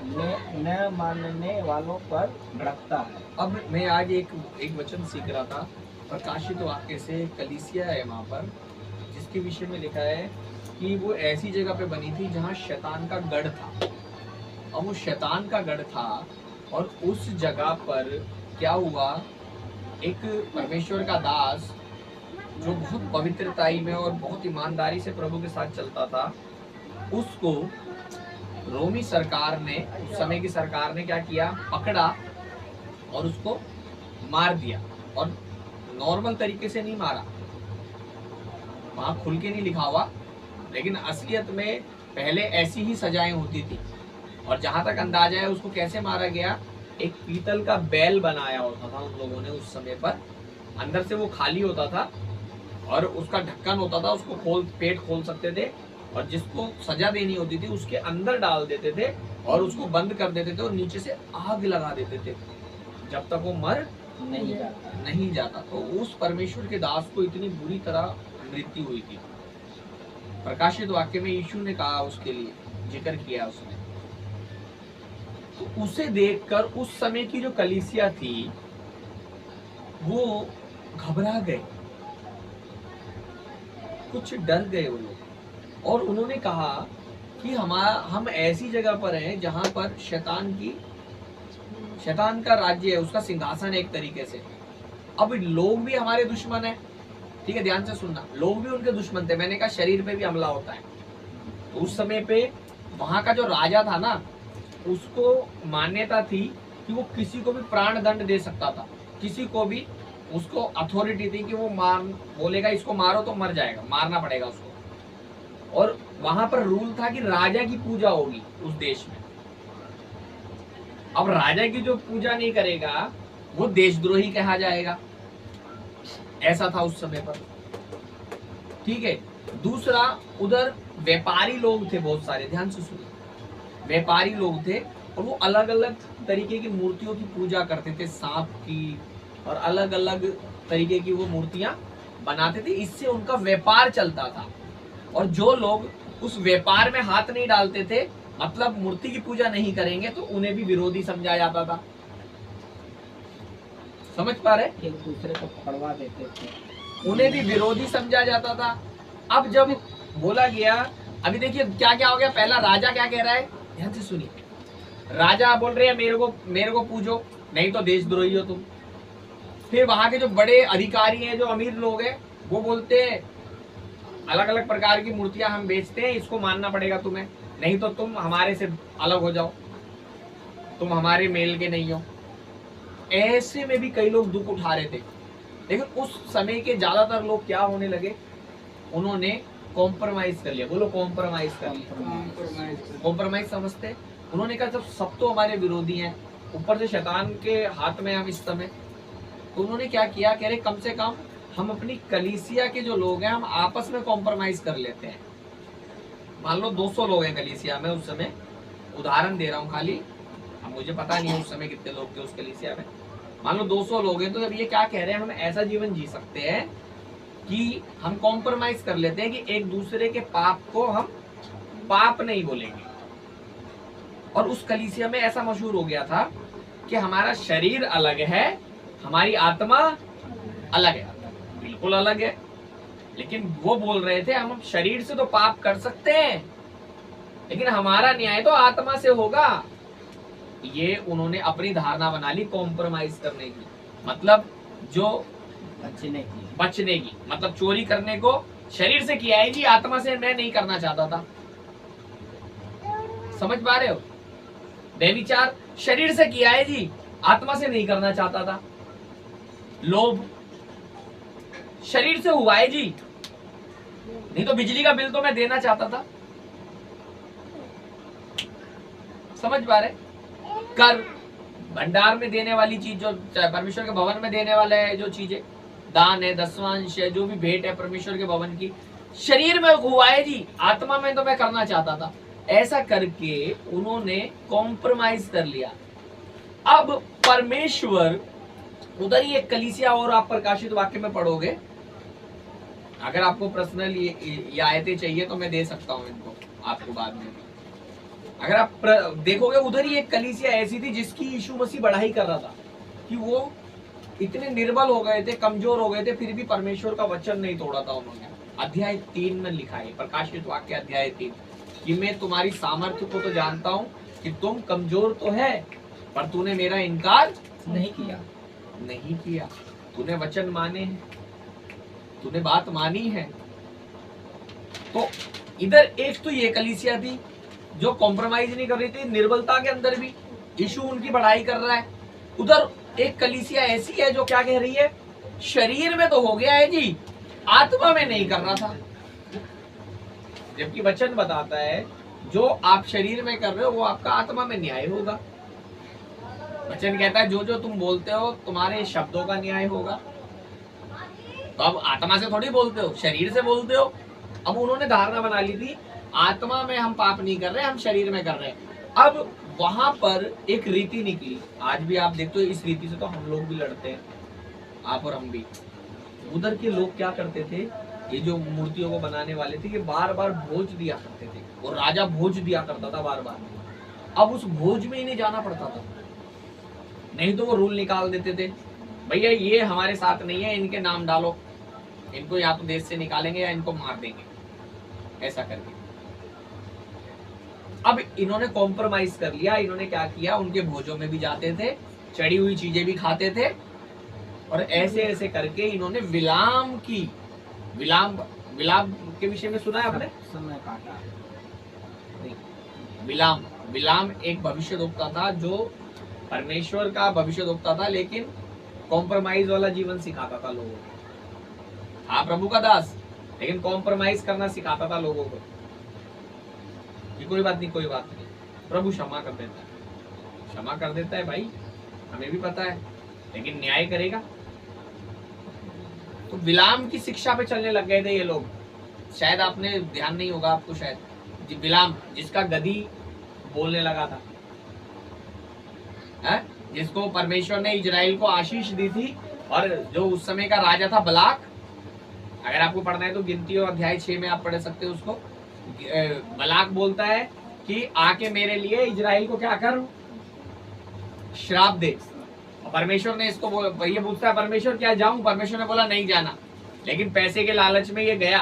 न मानने वालों पर भड़कता है। अब मैं आज एक वचन सीख रहा था, प्रकाशित वाक्य से, कलीसिया है वहाँ पर, जिसके विषय में लिखा है कि वो ऐसी जगह पे बनी थी जहाँ शैतान का गढ़ था। अब वो शैतान का गढ़ था और उस जगह पर क्या हुआ, एक परमेश्वर का दास जो बहुत पवित्रताई में और बहुत ईमानदारी से प्रभु के साथ चलता था, उसको रोमी सरकार ने, उस समय की सरकार ने क्या किया, पकड़ा और उसको मार दिया। और नॉर्मल तरीके से नहीं मारा, वहां खुल के नहीं लिखा हुआ, लेकिन असलियत में पहले ऐसी ही सजाएं होती थी। और जहां तक अंदाजा है उसको कैसे मारा गया, एक पीतल का बैल बनाया होता था उन लोगों ने उस समय पर, अंदर से वो खाली होता था और उसका ढक्कन होता था, उसको पेट खोल सकते थे और जिसको सजा देनी होती थी उसके अंदर डाल देते थे और उसको बंद कर देते थे और नीचे से आग लगा देते थे जब तक वो मर नहीं जाता। तो उस परमेश्वर के दास को इतनी बुरी तरह मृत्यु हुई थी। प्रकाशित वाक्य में यीशु ने कहा, उसके लिए जिक्र किया उसने। तो उसे देखकर उस समय की जो कलीसिया थी वो घबरा गए, कुछ डर गए वो लोग, और उन्होंने कहा कि हम ऐसी जगह पर हैं जहां पर शैतान का राज्य है, उसका सिंहासन है एक तरीके से। अब लोग भी हमारे दुश्मन है, ठीक है, ध्यान से सुनना, लोग भी उनके दुश्मन थे। मैंने कहा शरीर पे भी हमला होता है। तो उस समय पे वहां का जो राजा था ना, उसको मान्यता थी कि वो किसी को भी प्राण दंड दे सकता था, किसी को भी, उसको अथॉरिटी थी कि वो बोलेगा इसको मारो तो मर जाएगा, मारना पड़ेगा उसको। और वहां पर रूल था कि राजा की पूजा होगी उस देश में। अब राजा की जो पूजा नहीं करेगा वो देशद्रोही कहा जाएगा, ऐसा था उस समय पर, ठीक है। दूसरा, उधर व्यापारी लोग थे बहुत सारे, ध्यान से सुनिए, व्यापारी लोग थे और वो अलग अलग तरीके की मूर्तियों की पूजा करते थे, सांप की और अलग अलग तरीके की वो मूर्तियां बनाते थे। इससे उनका व्यापार चलता था। और जो लोग उस व्यापार में हाथ नहीं डालते थे, मतलब मूर्ति की पूजा नहीं करेंगे, तो उन्हें भी विरोधी समझा जाता था। समझ पा रहे? एक दूसरे को पकड़वा देते थे, उन्हें भी विरोधी समझा जाता था। अब जब बोला गया, अभी देखिए क्या क्या हो गया। पहला, राजा क्या कह रहा है, ध्यान से सुनिए। राजा बोल रहे हैं मेरे को पूजो, नहीं तो देशद्रोही हो तुम। फिर वहां के जो बड़े अधिकारी हैं, जो अमीर लोग हैं, वो बोलते हैं अलग अलग प्रकार की मूर्तियां हम बेचते हैं, इसको मानना पड़ेगा तुम्हें, नहीं तो तुम हमारे से अलग हो जाओ, तुम हमारे मेल के नहीं हो। ऐसे में भी कई लोग दुख उठा रहे थे। लेकिन उस समय के ज्यादातर लोग क्या होने लगे, उन्होंने कॉम्प्रोमाइज कर लिया। बोलो कॉम्प्रोमाइज कर लिया। कॉम्प्रोमाइज समझते? उन्होंने कहा जब सब तो हमारे विरोधी हैं, ऊपर से शैतान के हाथ में हम इस समय, तो उन्होंने क्या किया, कह रहे कम से कम हम अपनी कलीसिया के जो लोग हैं हम आपस में कॉम्प्रोमाइज कर लेते हैं। मान लो 200 लोग हैं कलीसिया में उस समय, उदाहरण दे रहा हूँ खाली, अब मुझे पता नहीं है उस समय कितने लोग थे उस कलीसिया में, मान लो 200 लोग हैं, तो जब ये क्या कह रहे हैं, हम ऐसा जीवन जी सकते हैं कि हम कॉम्प्रोमाइज कर लेते हैं कि एक दूसरे के पाप को हम पाप नहीं बोलेंगे। और उस कलीसिया में ऐसा मशहूर हो गया था कि हमारा शरीर अलग है, हमारी आत्मा अलग है, बिल्कुल अलग है, लेकिन वो बोल रहे थे हम शरीर से तो पाप कर सकते हैं, लेकिन हमारा न्याय तो आत्मा से होगा। ये उन्होंने अपनी धारणा बना ली कॉम्प्रोमाइज करने की, मतलब जो बचने की, मतलब चोरी करने को शरीर से किया है जी, आत्मा से मैं नहीं करना चाहता था। समझ पा रहे हो? व्यभिचार शरीर से किया है जी, आत्मा से नहीं करना चाहता था। लोभ शरीर से हुआ है जी, नहीं तो बिजली का बिल तो मैं देना चाहता था। समझ पा रहे? कर भंडार में देने वाली चीज, जो परमेश्वर के भवन में देने वाला है, जो चीजें दान है, दसवांश है, जो भी भेंट है परमेश्वर के भवन की, शरीर में हुआ है जी, आत्मा में तो मैं करना चाहता था। ऐसा करके उन्होंने कॉम्प्रोमाइज कर लिया। अब परमेश्वर उधर ही एक कलीसिया, और आप प्रकाशित वाक्य में पढ़ोगे, अगर आपको पर्सनल ये आयतें चाहिए तो मैं दे सकता हूं इनको आपको बाद में। अगर आप देखोगे उधर ही एक कलीसिया ऐसी थी जिसकी यीशु मसीह बढ़ाई कर रहा था कि वो इतने निर्बल हो गए थे, कमजोर हो गए थे, फिर भी परमेश्वर का वचन नहीं तोड़ा था उन्होंने। अध्याय 3 में लिखा है, प्रकाशित वाक्य अध्याय 3, कि मैं तुम्हारी सामर्थ्य को तो जानता हूं कि तुम कमजोर तो है, पर तूने मेरा इनकार नहीं किया। तूने वचन माने हैं, तूने बात मानी है। तो इधर एक तो ये कलीसिया थी जो कॉम्प्रोमाइज नहीं कर रही थी, निर्बलता के अंदर भी यीशु उनकी बढ़ाई कर रहा है। उधर एक कलीसिया ऐसी है जो क्या कह रही है, शरीर में तो हो गया है जी, आत्मा में नहीं कर रहा था। जबकि वचन बताता है जो आप शरीर में कर रहे हो वो आपका आत्मा में न्याय होगा। वचन कहता है जो जो तुम बोलते हो तुम्हारे शब्दों का न्याय होगा। तो अब आत्मा से थोड़ी बोलते हो, शरीर से बोलते हो। अब उन्होंने धारणा बना ली थी आत्मा में हम पाप नहीं कर रहे, हम शरीर में कर रहे हैं। अब वहां पर एक रीति निकली, आज भी आप देखते हो, इस रीति से तो हम लोग भी लड़ते हैं, आप और हम भी। उधर के लोग क्या करते थे, ये जो मूर्तियों को बनाने वाले थे, ये बार बार भोज दिया करते थे, और राजा भोज दिया करता था बार बार। अब उस भोज में इन्हें जाना पड़ता था, नहीं तो वो रूल निकाल देते थे, भैया ये हमारे साथ नहीं है, इनके नाम डालो, इनको या तो देश से निकालेंगे या इनको मार देंगे, ऐसा करके। अब इन्होंने कॉम्प्रोमाइज कर लिया। इन्होंने क्या किया, उनके भोजों में भी जाते थे, चढ़ी हुई चीजें भी खाते थे, और ऐसे ऐसे करके इन्होंने विलाम के विषय में सुना है आपने? समय काटा। विलाम एक भविष्यद्वक्ता था जो परमेश्वर का भविष्यद्वक्ता था, लेकिन कॉम्प्रोमाइज वाला जीवन सिखाता था लोगों को। हाँ प्रभु का दास, लेकिन कॉम्प्रोमाइज करना सिखाता था लोगों को कि कोई बात नहीं, प्रभु क्षमा कर देता है भाई, हमें भी पता है, लेकिन न्याय करेगा। तो विलाम की शिक्षा पे चलने लग गए थे ये लोग। शायद आपने ध्यान नहीं होगा आपको, शायद विलाम जिसका गधी बोलने लगा था, है? जिसको परमेश्वर ने इजराइल को आशीष दी थी, और जो उस समय का राजा था बलाक। अगर आपको पढ़ना है तो गिनती और अध्याय 6 में आप पढ़ सकते हो उसको। बलाक बोलता है कि आके मेरे लिए इजराइल को क्या कर, श्राप दे। और परमेश्वर ने इसको ये पूछता है परमेश्वर क्या जाऊं, परमेश्वर ने बोला नहीं जाना, लेकिन पैसे के लालच में ये गया।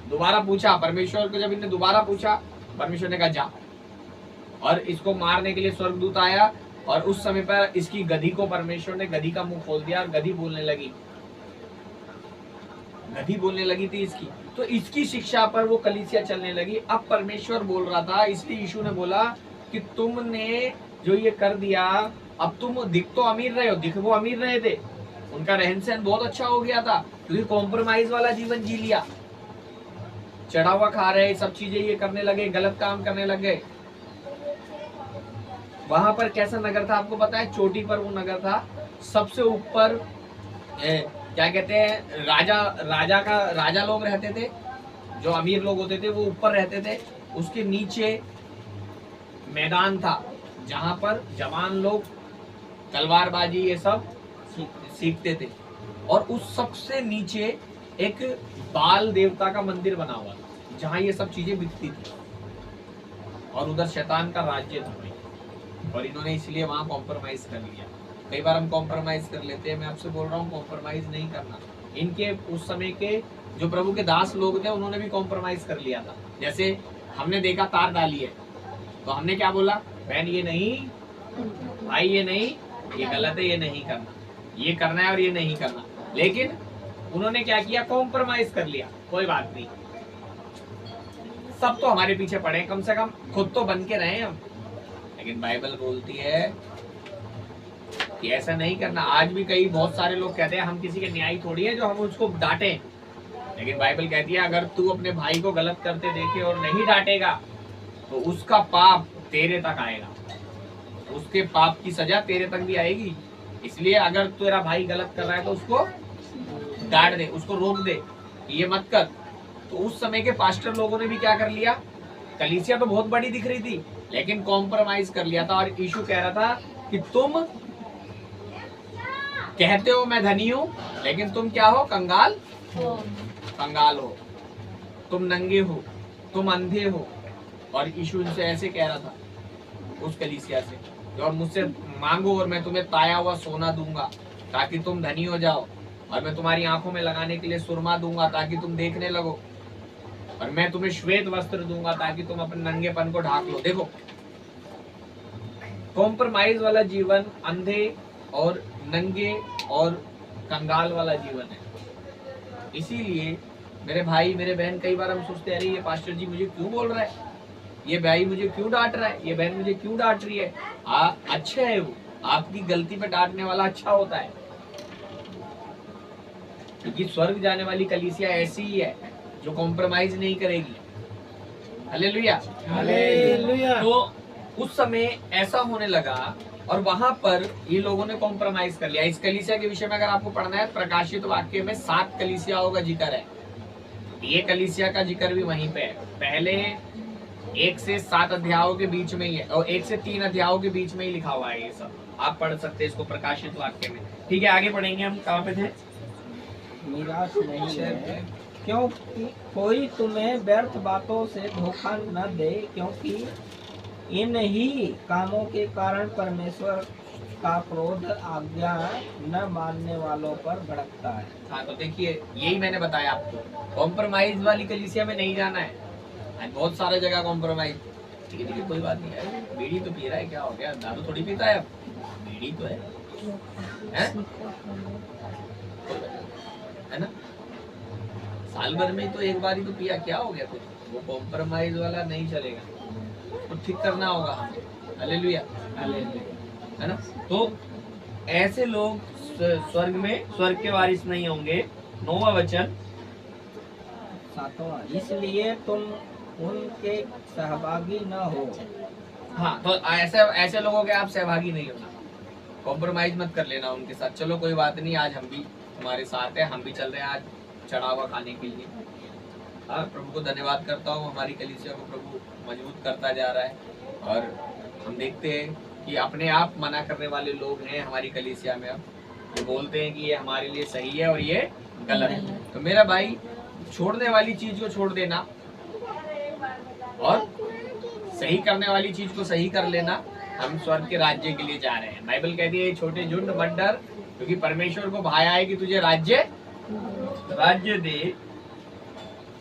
दोबारा पूछा परमेश्वर को, जब इन्हें दोबारा पूछा परमेश्वर ने कहा जा, और इसको मारने के लिए स्वर्गदूत आया, और उस समय पर इसकी गधी को परमेश्वर ने गधी का मुंह खोल दिया, और गधी बोलने लगी थी इसकी। तो इसकी शिक्षा पर वो कलीसिया चलने लगी। अब परमेश्वर बोल रहा था, इसलिए यीशु ने बोला कि तुमने जो ये कर दिया, अब तुम दिख तो अमीर रहे हो, दिख वो अमीर रहे थे, उनका रहन सहन बहुत अच्छा हो गया था, क्योंकि कॉम्प्रोमाइज वाला जीवन जी लिया, चढ़ा हुआ खा रहे, सब चीजें ये करने लगे, गलत काम करने लग गए। वहां पर कैसा नगर था आपको पता है? चोटी पर वो नगर था, सबसे ऊपर क्या कहते हैं, राजा लोग रहते थे, जो अमीर लोग होते थे वो ऊपर रहते थे। उसके नीचे मैदान था जहां पर जवान लोग तलवारबाजी ये सब सीखते थे। और उस सबसे नीचे एक बाल देवता का मंदिर बना हुआ था जहां ये सब चीजें बिकती थी, और उधर शैतान का राज्य था भाई। और इन्होंने इसलिए वहां कॉम्प्रोमाइज कर लिया। कई बार हम कॉम्प्रोमाइज कर लेते हैं, मैं आपसे बोल रहा हूँ कॉम्प्रोमाइज नहीं करना। इनके उस समय के जो प्रभु के दास लोग थे उन्होंने भी कॉम्प्रोमाइज कर लिया था। जैसे हमने देखा तार डाली है तो हमने क्या बोला, बहन ये नहीं, भाई ये नहीं, ये गलत है, ये नहीं करना, ये करना है और ये नहीं करना। लेकिन उन्होंने क्या किया, कॉम्प्रोमाइज कर लिया। कोई बात नहीं, सब तो हमारे पीछे पड़े, कम से कम खुद तो बन के रहे हम। लेकिन बाइबल बोलती है कि ऐसा नहीं करना। आज भी कई बहुत सारे लोग कहते हैं हम किसी के न्यायी थोड़ी है जो हम उसको डांटे, लेकिन बाइबल कहती है अगर तू अपने भाई को गलत करते देखे और नहीं डांटेगा तो उसका पाप तेरे तक आएगा, उसके पाप की सजा तेरे तक भी आएगी। इसलिए अगर तेरा भाई गलत कर रहा है तो उसको डांट दे, उसको रोक दे, ये मत कर। तो उस समय के पास्टर लोगों ने भी क्या कर लिया, कलीसिया तो बहुत बड़ी दिख रही थी लेकिन कॉम्प्रोमाइज कर लिया था। और यीशु कह रहा था कि तुम कहते हो मैं धनी हूं लेकिन तुम क्या हो, कंगाल हो, तुम नंगे हो, तुम अंधे हो। और यीशु उनसे ऐसे कह रहा था उस कलीसिया से, और मुझसे मांगो और मैं तुम्हें ताया हुआ सोना दूंगा ताकि तुम धनी हो जाओ, और मैं तुम्हारी आंखों में लगाने के लिए सुरमा दूंगा ताकि तुम देखने लगो, और मैं तुम्हें श्वेत वस्त्र दूंगा ताकि तुम अपने नंगेपन को ढाक लो। देखो कॉम्प्रोमाइज वाला जीवन अंधे और नंगे और कंगाल वाला जीवन है। इसीलिए मेरे भाई मेरे बहन, कई बार हम सोचते हैं अरे ये पास्टर जी मुझे क्यों बोल रहा है, ये भाई मुझे क्यों डांट रहा है, ये बहन मुझे क्यों डांट रही है। अच्छा है, वो आपकी गलती पे डांटने वाला अच्छा होता है, क्योंकि स्वर्ग जाने वाली कलीसिया ऐसी ही है जो कॉम्प्रोमाइज नहीं करेगी। Hallelujah, hallelujah. तो उस समय ऐसा होने लगा और वहां पर ये लोगों ने कॉम्प्रोमाइज कर लिया। इस कलीसिया के विषय में अगर आपको पढ़ना है, प्रकाशित वाक्य में 7 कलीसियाओं का जिक्र है। ये कलीसिया का जिक्र भी वहीं पे है, पहले 1 से 7 अध्यायों के बीच में ही है, और 1 से 3 अध्यायों के बीच में ही लिखा हुआ है। ये सब आप पढ़ सकते हैं इसको प्रकाशित वाक्य में। ठीक है, आगे पढ़ेंगे हम। कहाँ पे थे? निराश नहीं है, क्योंकि कोई तुम्हें व्यर्थ बातों से धोखा न दे, क्योंकि इन ही कामों के कारण परमेश्वर का क्रोध आज्ञा न मानने वालों पर भड़कता है। हाँ, तो देखिए यही मैंने बताया आपको, कॉम्प्रोमाइज वाली कलीसिया में नहीं जाना है। आज बहुत सारे जगह कॉम्प्रोमाइज, ठीक है कोई बात नहीं है, बीड़ी तो पी रहा है, क्या हो गया, दारू थोड़ी पीता है, बीड़ी तो है ना। साल भर में तो एक बार ही तो पिया, क्या हो गया कुछ। वो कॉम्प्रोमाइज वाला नहीं चलेगा, तो ठीक करना होगा हमें। हालेलुया, हालेलुया, है ना। तो ऐसे लोग स्वर्ग के वारिस नहीं होंगे। 9वां वचन, 7वां, इसलिए तुम उनके सहभागी न हो। हाँ, तो ऐसे लोगों के आप सहभागी नहीं होना, कॉम्प्रोमाइज मत कर लेना उनके साथ। चलो कोई बात नहीं, आज हम भी तुम्हारे साथ है, हम भी चल रहे हैं आज चढ़ावा खाने के लिए। हाँ, प्रभु को धन्यवाद करता हूँ, हमारी कलीसिया को प्रभु मजबूत करता जा रहा है। और हम देखते हैं कि अपने आप मना करने वाले लोग हैं हमारी कलीसिया में, अब जो बोलते हैं कि ये हमारे लिए सही है और ये गलत है। तो मेरा भाई, छोड़ने वाली चीज को छोड़ देना और सही करने वाली चीज को सही कर लेना। हम स्वर्ग के राज्य के लिए जा रहे हैं। बाइबल कहती है छोटे झुंड मत डर, क्योंकि परमेश्वर को भाया है कि तुझे राज्य दे।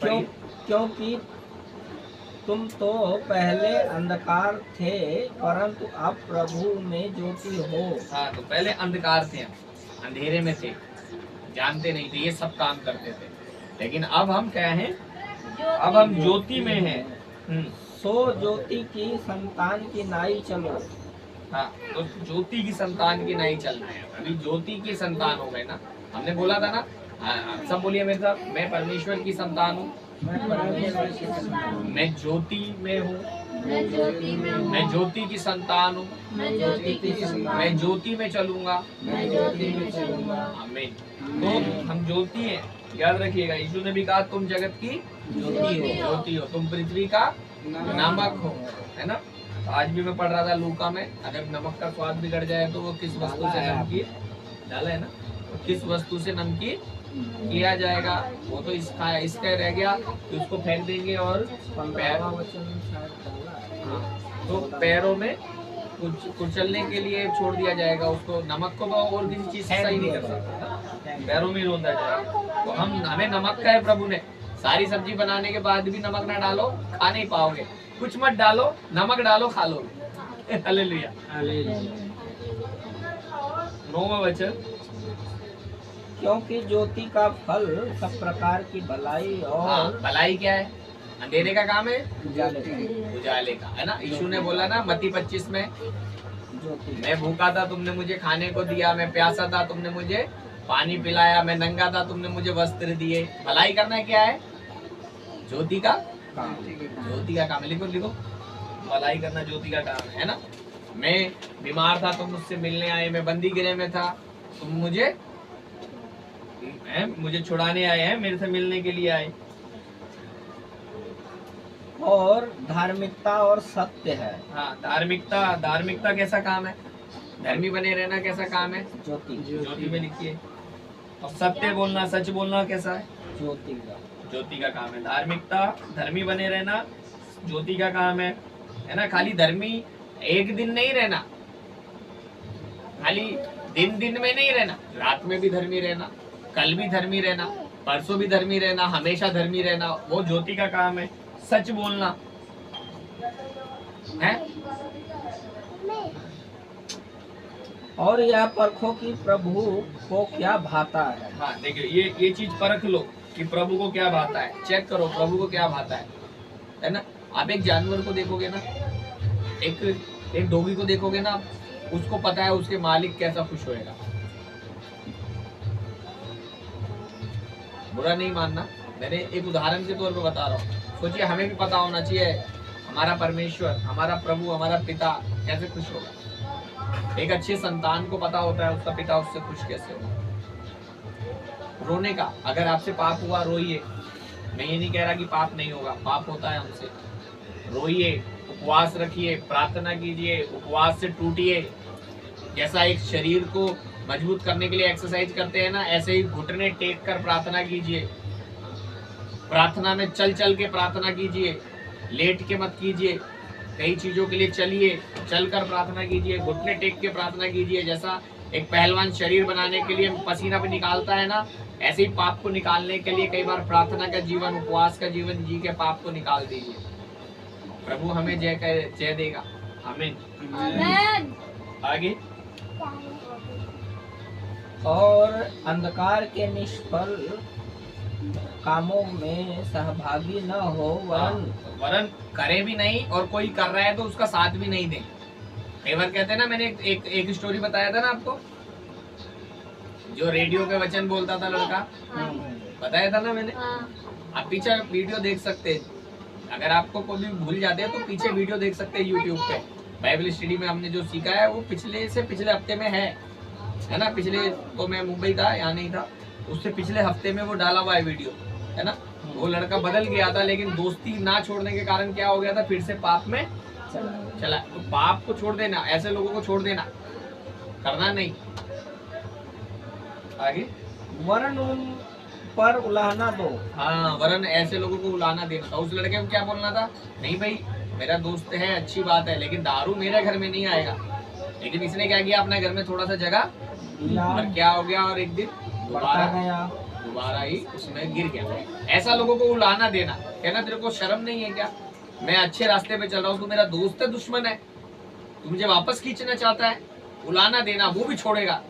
क्योंकि तुम तो पहले अंधकार थे, परंतु अब प्रभु में ज्योति हो। हाँ, तो पहले अंधकार थे, अंधेरे में थे, जानते नहीं थे, ये सब काम करते थे। लेकिन अब हम क्या हैं? अब हम ज्योति में हैं। सो ज्योति की संतान की नाई चलो। हाँ, तो ज्योति की संतान की नाई चलना है। अभी ज्योति की संतान हो गए ना, हमने बोला था ना। हाँ, सब बोलिए मेरे साथ, मैं परमेश्वर की संतान हूँ, मैं ज्योति में हूँ, मैं ज्योति में हूँ। मैं ज्योति की संतान हूँ। मैं ज्योति की संतान। मैं ज्योति में चलूंगा। मैं ज्योति में चलूंगा। आमीन। तो हम ज्योति हैं, याद रखिएगा। यीशु ने भी कहा तुम जगत की ज्योति हो, तुम पृथ्वी का नमक हो, है ना। तो आज भी मैं पढ़ रहा था लूका में, अगर नमक का स्वाद बिगड़ जाए तो वो किस वस्तु से नमकीन डाला है ना, तो किस वस्तु से नमकीन किया जाएगा। वो तो इसका रह गया कि उसको फेंक देंगे और पैर, हाँ, तो पैरों में कुचलने के लिए छोड़ दिया जाएगा उसको। नमक को तो और किसी चीज से सही नहीं कर सकता, पैरों में रोंदा जाएगा। तो हमें नमक का है प्रभु ने। सारी सब्जी बनाने के बाद भी नमक ना डालो, खा नहीं पाओगे। कुछ मत डालो, नमक डालो, खा लोगे। हालेलुया। 9वां वचन, क्योंकि ज्योति का फल सब प्रकार की भलाई और हाँ, भलाई क्या है? अंधेरे का काम है, उजाले का। उजाले का, है ना। यीशु ने बोला ना मत्ती 25 में, ज्योति मैं भूखा था तुमने मुझे खाने को दिया, मैं प्यासा था तुमने मुझे पानी पिलाया, मैं नंगा था तुमने मुझे वस्त्र दिए। भलाई करना क्या है? ज्योति का काम। ज्योति का काम है। लिखो लिखो, भलाई करना ज्योति का काम है ना। मैं बीमार था तुम मुझसे मिलने आए, मैं बंदी गृह में था तुम मुझे छुड़ाने आए हैं, मेरे से मिलने के लिए आए। और धार्मिकता और सत्य है। हाँ, धार्मिकता कैसा काम है? धर्मी बने रहना कैसा काम है? ज्योति ज्योति में लिखिए। और सत्य बोलना, सच बोलना कैसा है? ज्योति का। ज्योति का काम है। धार्मिकता, धर्मी बने रहना ज्योति का काम है ना। खाली धर्मी एक दिन नहीं रहना, खाली दिन में नहीं रहना, रात में भी धर्मी रहना, कल भी धर्मी रहना, परसों भी धर्मी रहना, हमेशा धर्मी रहना, वो ज्योति का काम है। सच बोलना है। और यह परखो कि प्रभु को क्या भाता है। हाँ, देखिए ये चीज परख लो कि प्रभु को क्या भाता है। चेक करो प्रभु को क्या भाता है ना। आप एक जानवर को देखोगे ना, एक डोगी को देखोगे ना, उसको पता है उसके मालिक कैसा खुश होएगा। बुरा नहीं मानना, मैंने एक उदाहरण के तौर पे बता रहा हूँ। सोचिए हमें भी पता होना चाहिए हमारा परमेश्वर, हमारा प्रभु, हमारा पिता कैसे खुश होगा। एक अच्छे संतान को पता होता है उसका पिता उससे खुश कैसे होगा। रोने का, अगर आपसे पाप हुआ रोइए। मैं ये नहीं कह रहा कि पाप नहीं होगा, पाप होता है हमसे। रोइए, उपवास रखिए, प्रार्थना कीजिए, उपवास से टूटिए। जैसा एक शरीर को मजबूत करने के लिए एक्सरसाइज करते हैं ना, ऐसे ही घुटने टेक कर प्रार्थना कीजिए। प्रार्थना में चल चल के प्रार्थना कीजिए, लेट के मत कीजिए। कई चीजों के लिए चलिए, चलकर प्रार्थना कीजिए, घुटने टेक के प्रार्थना कीजिए। जैसा एक पहलवान शरीर बनाने के लिए पसीना भी निकालता है ना, ऐसे ही पाप को निकालने के लिए कई बार प्रार्थना का जीवन, उपवास का जीवन जी के पाप को निकाल दीजिए। प्रभु हमें जय देगा। आमीन। आगे, और अंधकार के निष्फल कामों में सहभागी न हो, वरन करे भी नहीं, और कोई कर रहा है तो उसका साथ भी नहीं दे। कई बार कहते हैं ना, मैंने एक स्टोरी बताया था ना आपको, जो रेडियो पे वचन बोलता था लड़का, बताया था ना मैंने। आप पीछे वीडियो देख सकते हैं, अगर आपको कोई भूल जाते हैं तो पीछे वीडियो देख सकते हैं यूट्यूब पे। बाइबल स्टडी में हमने जो सीखा है वो पिछले हफ्ते में है ना। पिछले तो मैं मुंबई था, यहाँ नहीं था, उससे पिछले हफ्ते में वो डाला हुआ है वीडियो, है ना। वो लड़का बदल गया था, लेकिन दोस्ती ना छोड़ने के कारण क्या हो गया था, फिर से पाप में चला। तो पाप को छोड़ देना, ऐसे लोगों को छोड़ देना, करना नहीं। आगे, वरन उन पर उलाहना दो। हाँ, वरन ऐसे लोगों को उलाहना देना था। उस लड़के को क्या बोलना था, नहीं भाई मेरा दोस्त है, अच्छी बात है, लेकिन दारू मेरे घर में नहीं आएगा। लेकिन इसने क्या किया, अपने घर में थोड़ा सा जगह, और क्या हो गया, और एक दिन दोबारा ही उसमें गिर गया। ऐसा लोगों को उलाहना देना, कहना तेरे को शर्म नहीं है क्या, मैं अच्छे रास्ते पे चल रहा हूँ, तू मेरा दोस्त है दुश्मन है, तू मुझे वापस खींचना चाहता है। उलाहना देना, वो भी छोड़ेगा,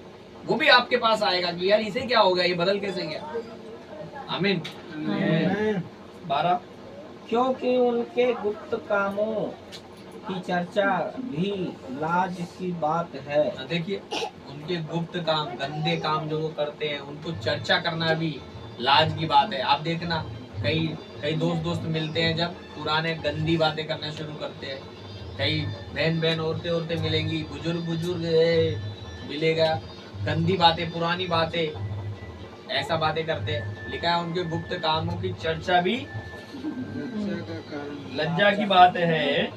वो भी आपके पास आएगा कि यार इसे क्या हो गया, ये बदल कैसे गया। आमीन। 12, क्योंकि उनके गुप्त कामों की चर्चा भी लाज की बात है। देखिए उनके गुप्त काम, गंदे काम जो वो करते हैं, उनको चर्चा करना भी लाज की बात है। आप देखना कई कई दोस्त मिलते हैं, जब पुराने गंदी बातें करना शुरू करते हैं। कई बहन औरतें मिलेंगी, बुजुर्ग मिलेगा, गंदी बातें, पुरानी बातें, ऐसा बातें करते हैं। लिखा है उनके गुप्त कामों की चर्चा भी लज्जा की बात है।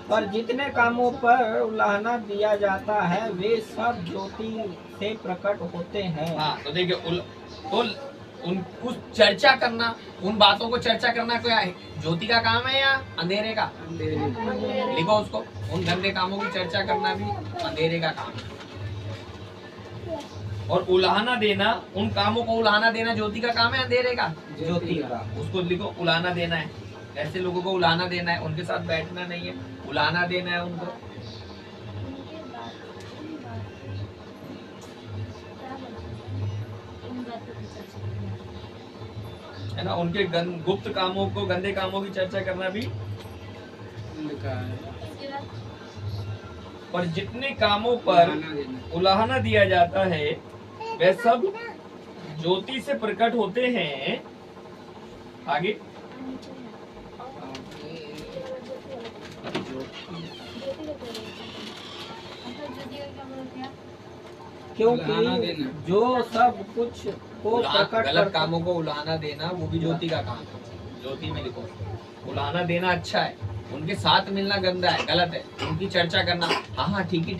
पर जितने कामों पर उलाहना दिया जाता है वे सब ज्योति से प्रकट होते हैं। हाँ, तो देखिए तो उस चर्चा करना, उन बातों को चर्चा करना क्या है, ज्योति का काम है या अंधेरे का? लिखो उसको, उन गंदे कामों की चर्चा करना भी अंधेरे का काम है। और उलाहना देना, उन कामों को उलाहना देना ज्योति का काम है अंधेरे का? ज्योति का। उसको लिखो, उलाहना देना है, ऐसे लोगों को उलाहना देना है, उनके साथ बैठना नहीं है, उलाहना देना है उनको। है ना, उनके गुप्त कामों को, गंदे कामों की चर्चा करना भी लिखा है। और जितने कामों पर उलाहना दिया जाता है वे सब ज्योति से प्रकट होते हैं। आगे क्योंकि जो सब कुछ को प्रकट गलत करता कामों को उलाहना देना वो भी ज्योति का काम है। ज्योति में लिखो, उलाहना देना अच्छा है, उनके साथ मिलना गंदा है, गलत है। उनकी चर्चा करना, हाँ ठीक है,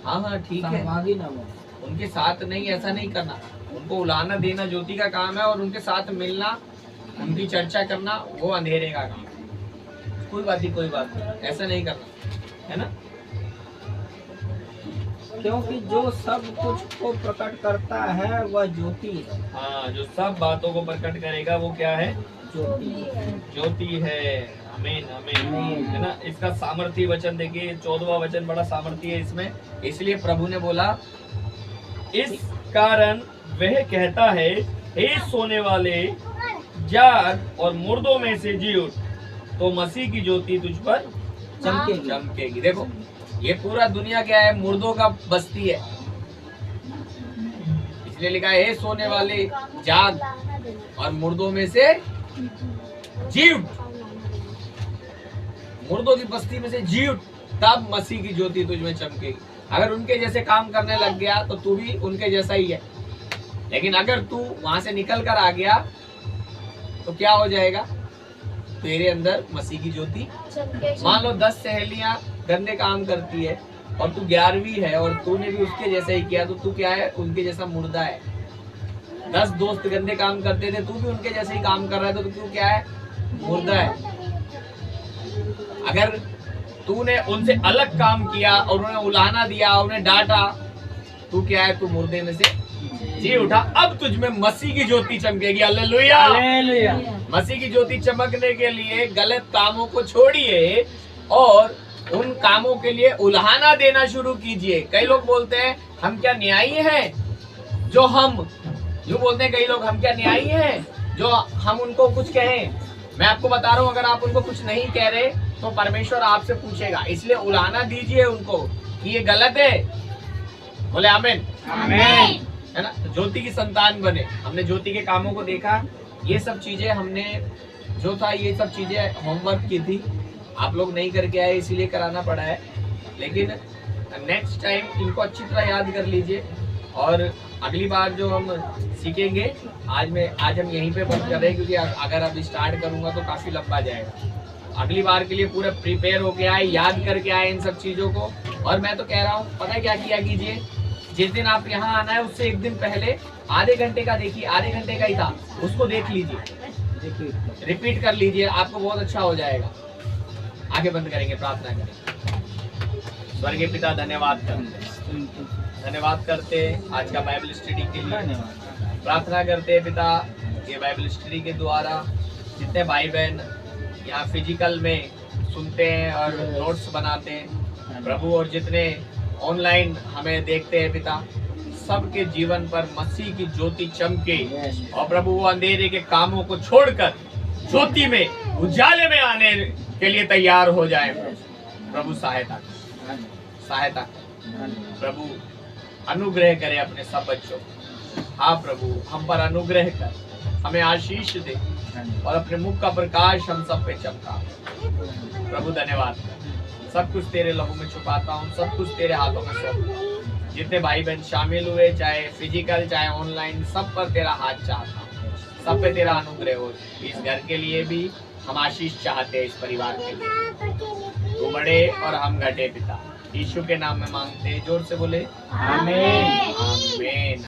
हाँ ठीक है, सहभागी न हो। उनके साथ नहीं, ऐसा नहीं करना। उनको उलाहना देना ज्योति का काम है, और उनके साथ मिलना, उनकी चर्चा करना वो अंधेरे का काम है। कोई बात नहीं, ऐसा नहीं करना, है ना। क्योंकि जो सब कुछ को प्रकट करता है वह ज्योति है। हाँ, जो सब बातों को प्रकट करेगा वो क्या है? ज्योति है। आमीन आमीन, है ना। इसका सामर्थ्य वचन देखिए, 14वां वचन बड़ा सामर्थ्य है इसमें। इसलिए प्रभु ने बोला, इस कारण वह कहता है, हे सोने वाले जाग और मुर्दों में से जी उठ, तो मसीह की ज्योति तुझ पर चमकेगी। देखो, ये पूरा दुनिया क्या है? मुर्दों का बस्ती है। इसलिए लिखा है, हे सोने वाले जाग और मुर्दों में से जी उठ। मुर्दों की बस्ती में से जी उठ, तब मसीह की ज्योति तुझ में चमकेगी। अगर उनके जैसे काम करने लग गया तो तू भी उनके जैसा ही है। लेकिन अगर तू वहां से निकल कर आ गया तो क्या हो जाएगा? तेरे अंदर मसीह की ज्योति। मान लो 10 सहेलियां गंदे काम करती है और तू 11वीं है और तूने भी उसके जैसा ही किया, तो तू क्या है? उनके जैसा मुर्दा है। 10 दोस्त गंदे काम करते थे, तू भी उनके जैसे ही काम कर रहा है, तो तू क्या है? मुर्दा है। अगर तूने उनसे अलग काम किया और उन्हें उलाहना दिया, उन्हें डांटा, तू क्या है? तू मुर्दे में से जी उठा। अब तुझ में मसीह की ज्योति चमकेगी। हालेलुया। मसीह की ज्योति चमकने के लिए गलत कामों को छोड़िए और उन कामों के लिए उलाहना देना शुरू कीजिए। कई लोग बोलते हैं, हम क्या न्यायी हैं जो हम यूँ बोलते हैं कई लोग, हम क्या न्यायी हैं जो हम उनको कुछ कहें। मैं आपको बता रहा हूँ, अगर आप उनको कुछ नहीं कह रहे तो परमेश्वर आपसे पूछेगा। इसलिए उलाहना दीजिए उनको कि ये गलत है। बोले आमीन आमीन, है ना। ज्योति की संतान बने। हमने ज्योति के कामों को देखा। ये सब चीजें हमने जो था, ये सब चीजें होमवर्क की थी, आप लोग नहीं करके आए इसीलिए कराना पड़ा है। लेकिन नेक्स्ट टाइम इनको अच्छी तरह याद कर लीजिए और अगली बार जो हम सीखेंगे, आज हम यहीं पे बंद कर रहे हैं, क्योंकि अगर अब स्टार्ट करूंगा तो काफी लंबा जाएगा। अगली बार के लिए पूरा प्रिपेयर होके आए, याद करके आए इन सब चीजों को। और मैं तो कह रहा हूँ, पता है क्या किया कीजिए, जिस दिन आप यहाँ आना है उससे एक दिन पहले आधे घंटे का देखिए, आधे घंटे का ही था, उसको देख लीजिए, रिपीट कर लीजिए, आपको बहुत अच्छा हो जाएगा। आगे बंद करेंगे, प्रार्थना करेंगे। स्वर्गीय पिता, धन्यवाद करते आज का बाइबल स्टडी के लिए। प्रार्थना करते हैं पिता, ये बाइबल स्टडी के द्वारा जितने भाई बहन यहाँ फिजिकल में सुनते हैं और नोट्स बनाते हैं प्रभु, और जितने ऑनलाइन हमें देखते हैं पिता, सबके जीवन पर मसीह की ज्योति चमके और प्रभु वो अंधेरे के कामों को छोड़कर ज्योति में, उजाले में आने के लिए तैयार हो जाए। प्रभु सहायता प्रभु अनुग्रह करे अपने सब बच्चों। हाँ प्रभु, हम पर अनुग्रह कर, हमें आशीष दे, और अपने मुख का प्रकाश हम सब पे चमका। प्रभु धन्यवाद, सब कुछ तेरे लहू में छुपाता हूँ, सब कुछ तेरे हाथों में सौंपता हूँ। जितने भाई बहन शामिल हुए, चाहे फिजिकल चाहे ऑनलाइन, सब पर तेरा हाथ चाहता हूँ, सब पे तेरा अनुग्रह हो। इस घर के लिए भी हम आशीष चाहते हैं, इस परिवार के लिए। तू बड़े और हम घटे पिता, यीशु के नाम में मांगते हैं, जोर से बोले आमीन आमीन।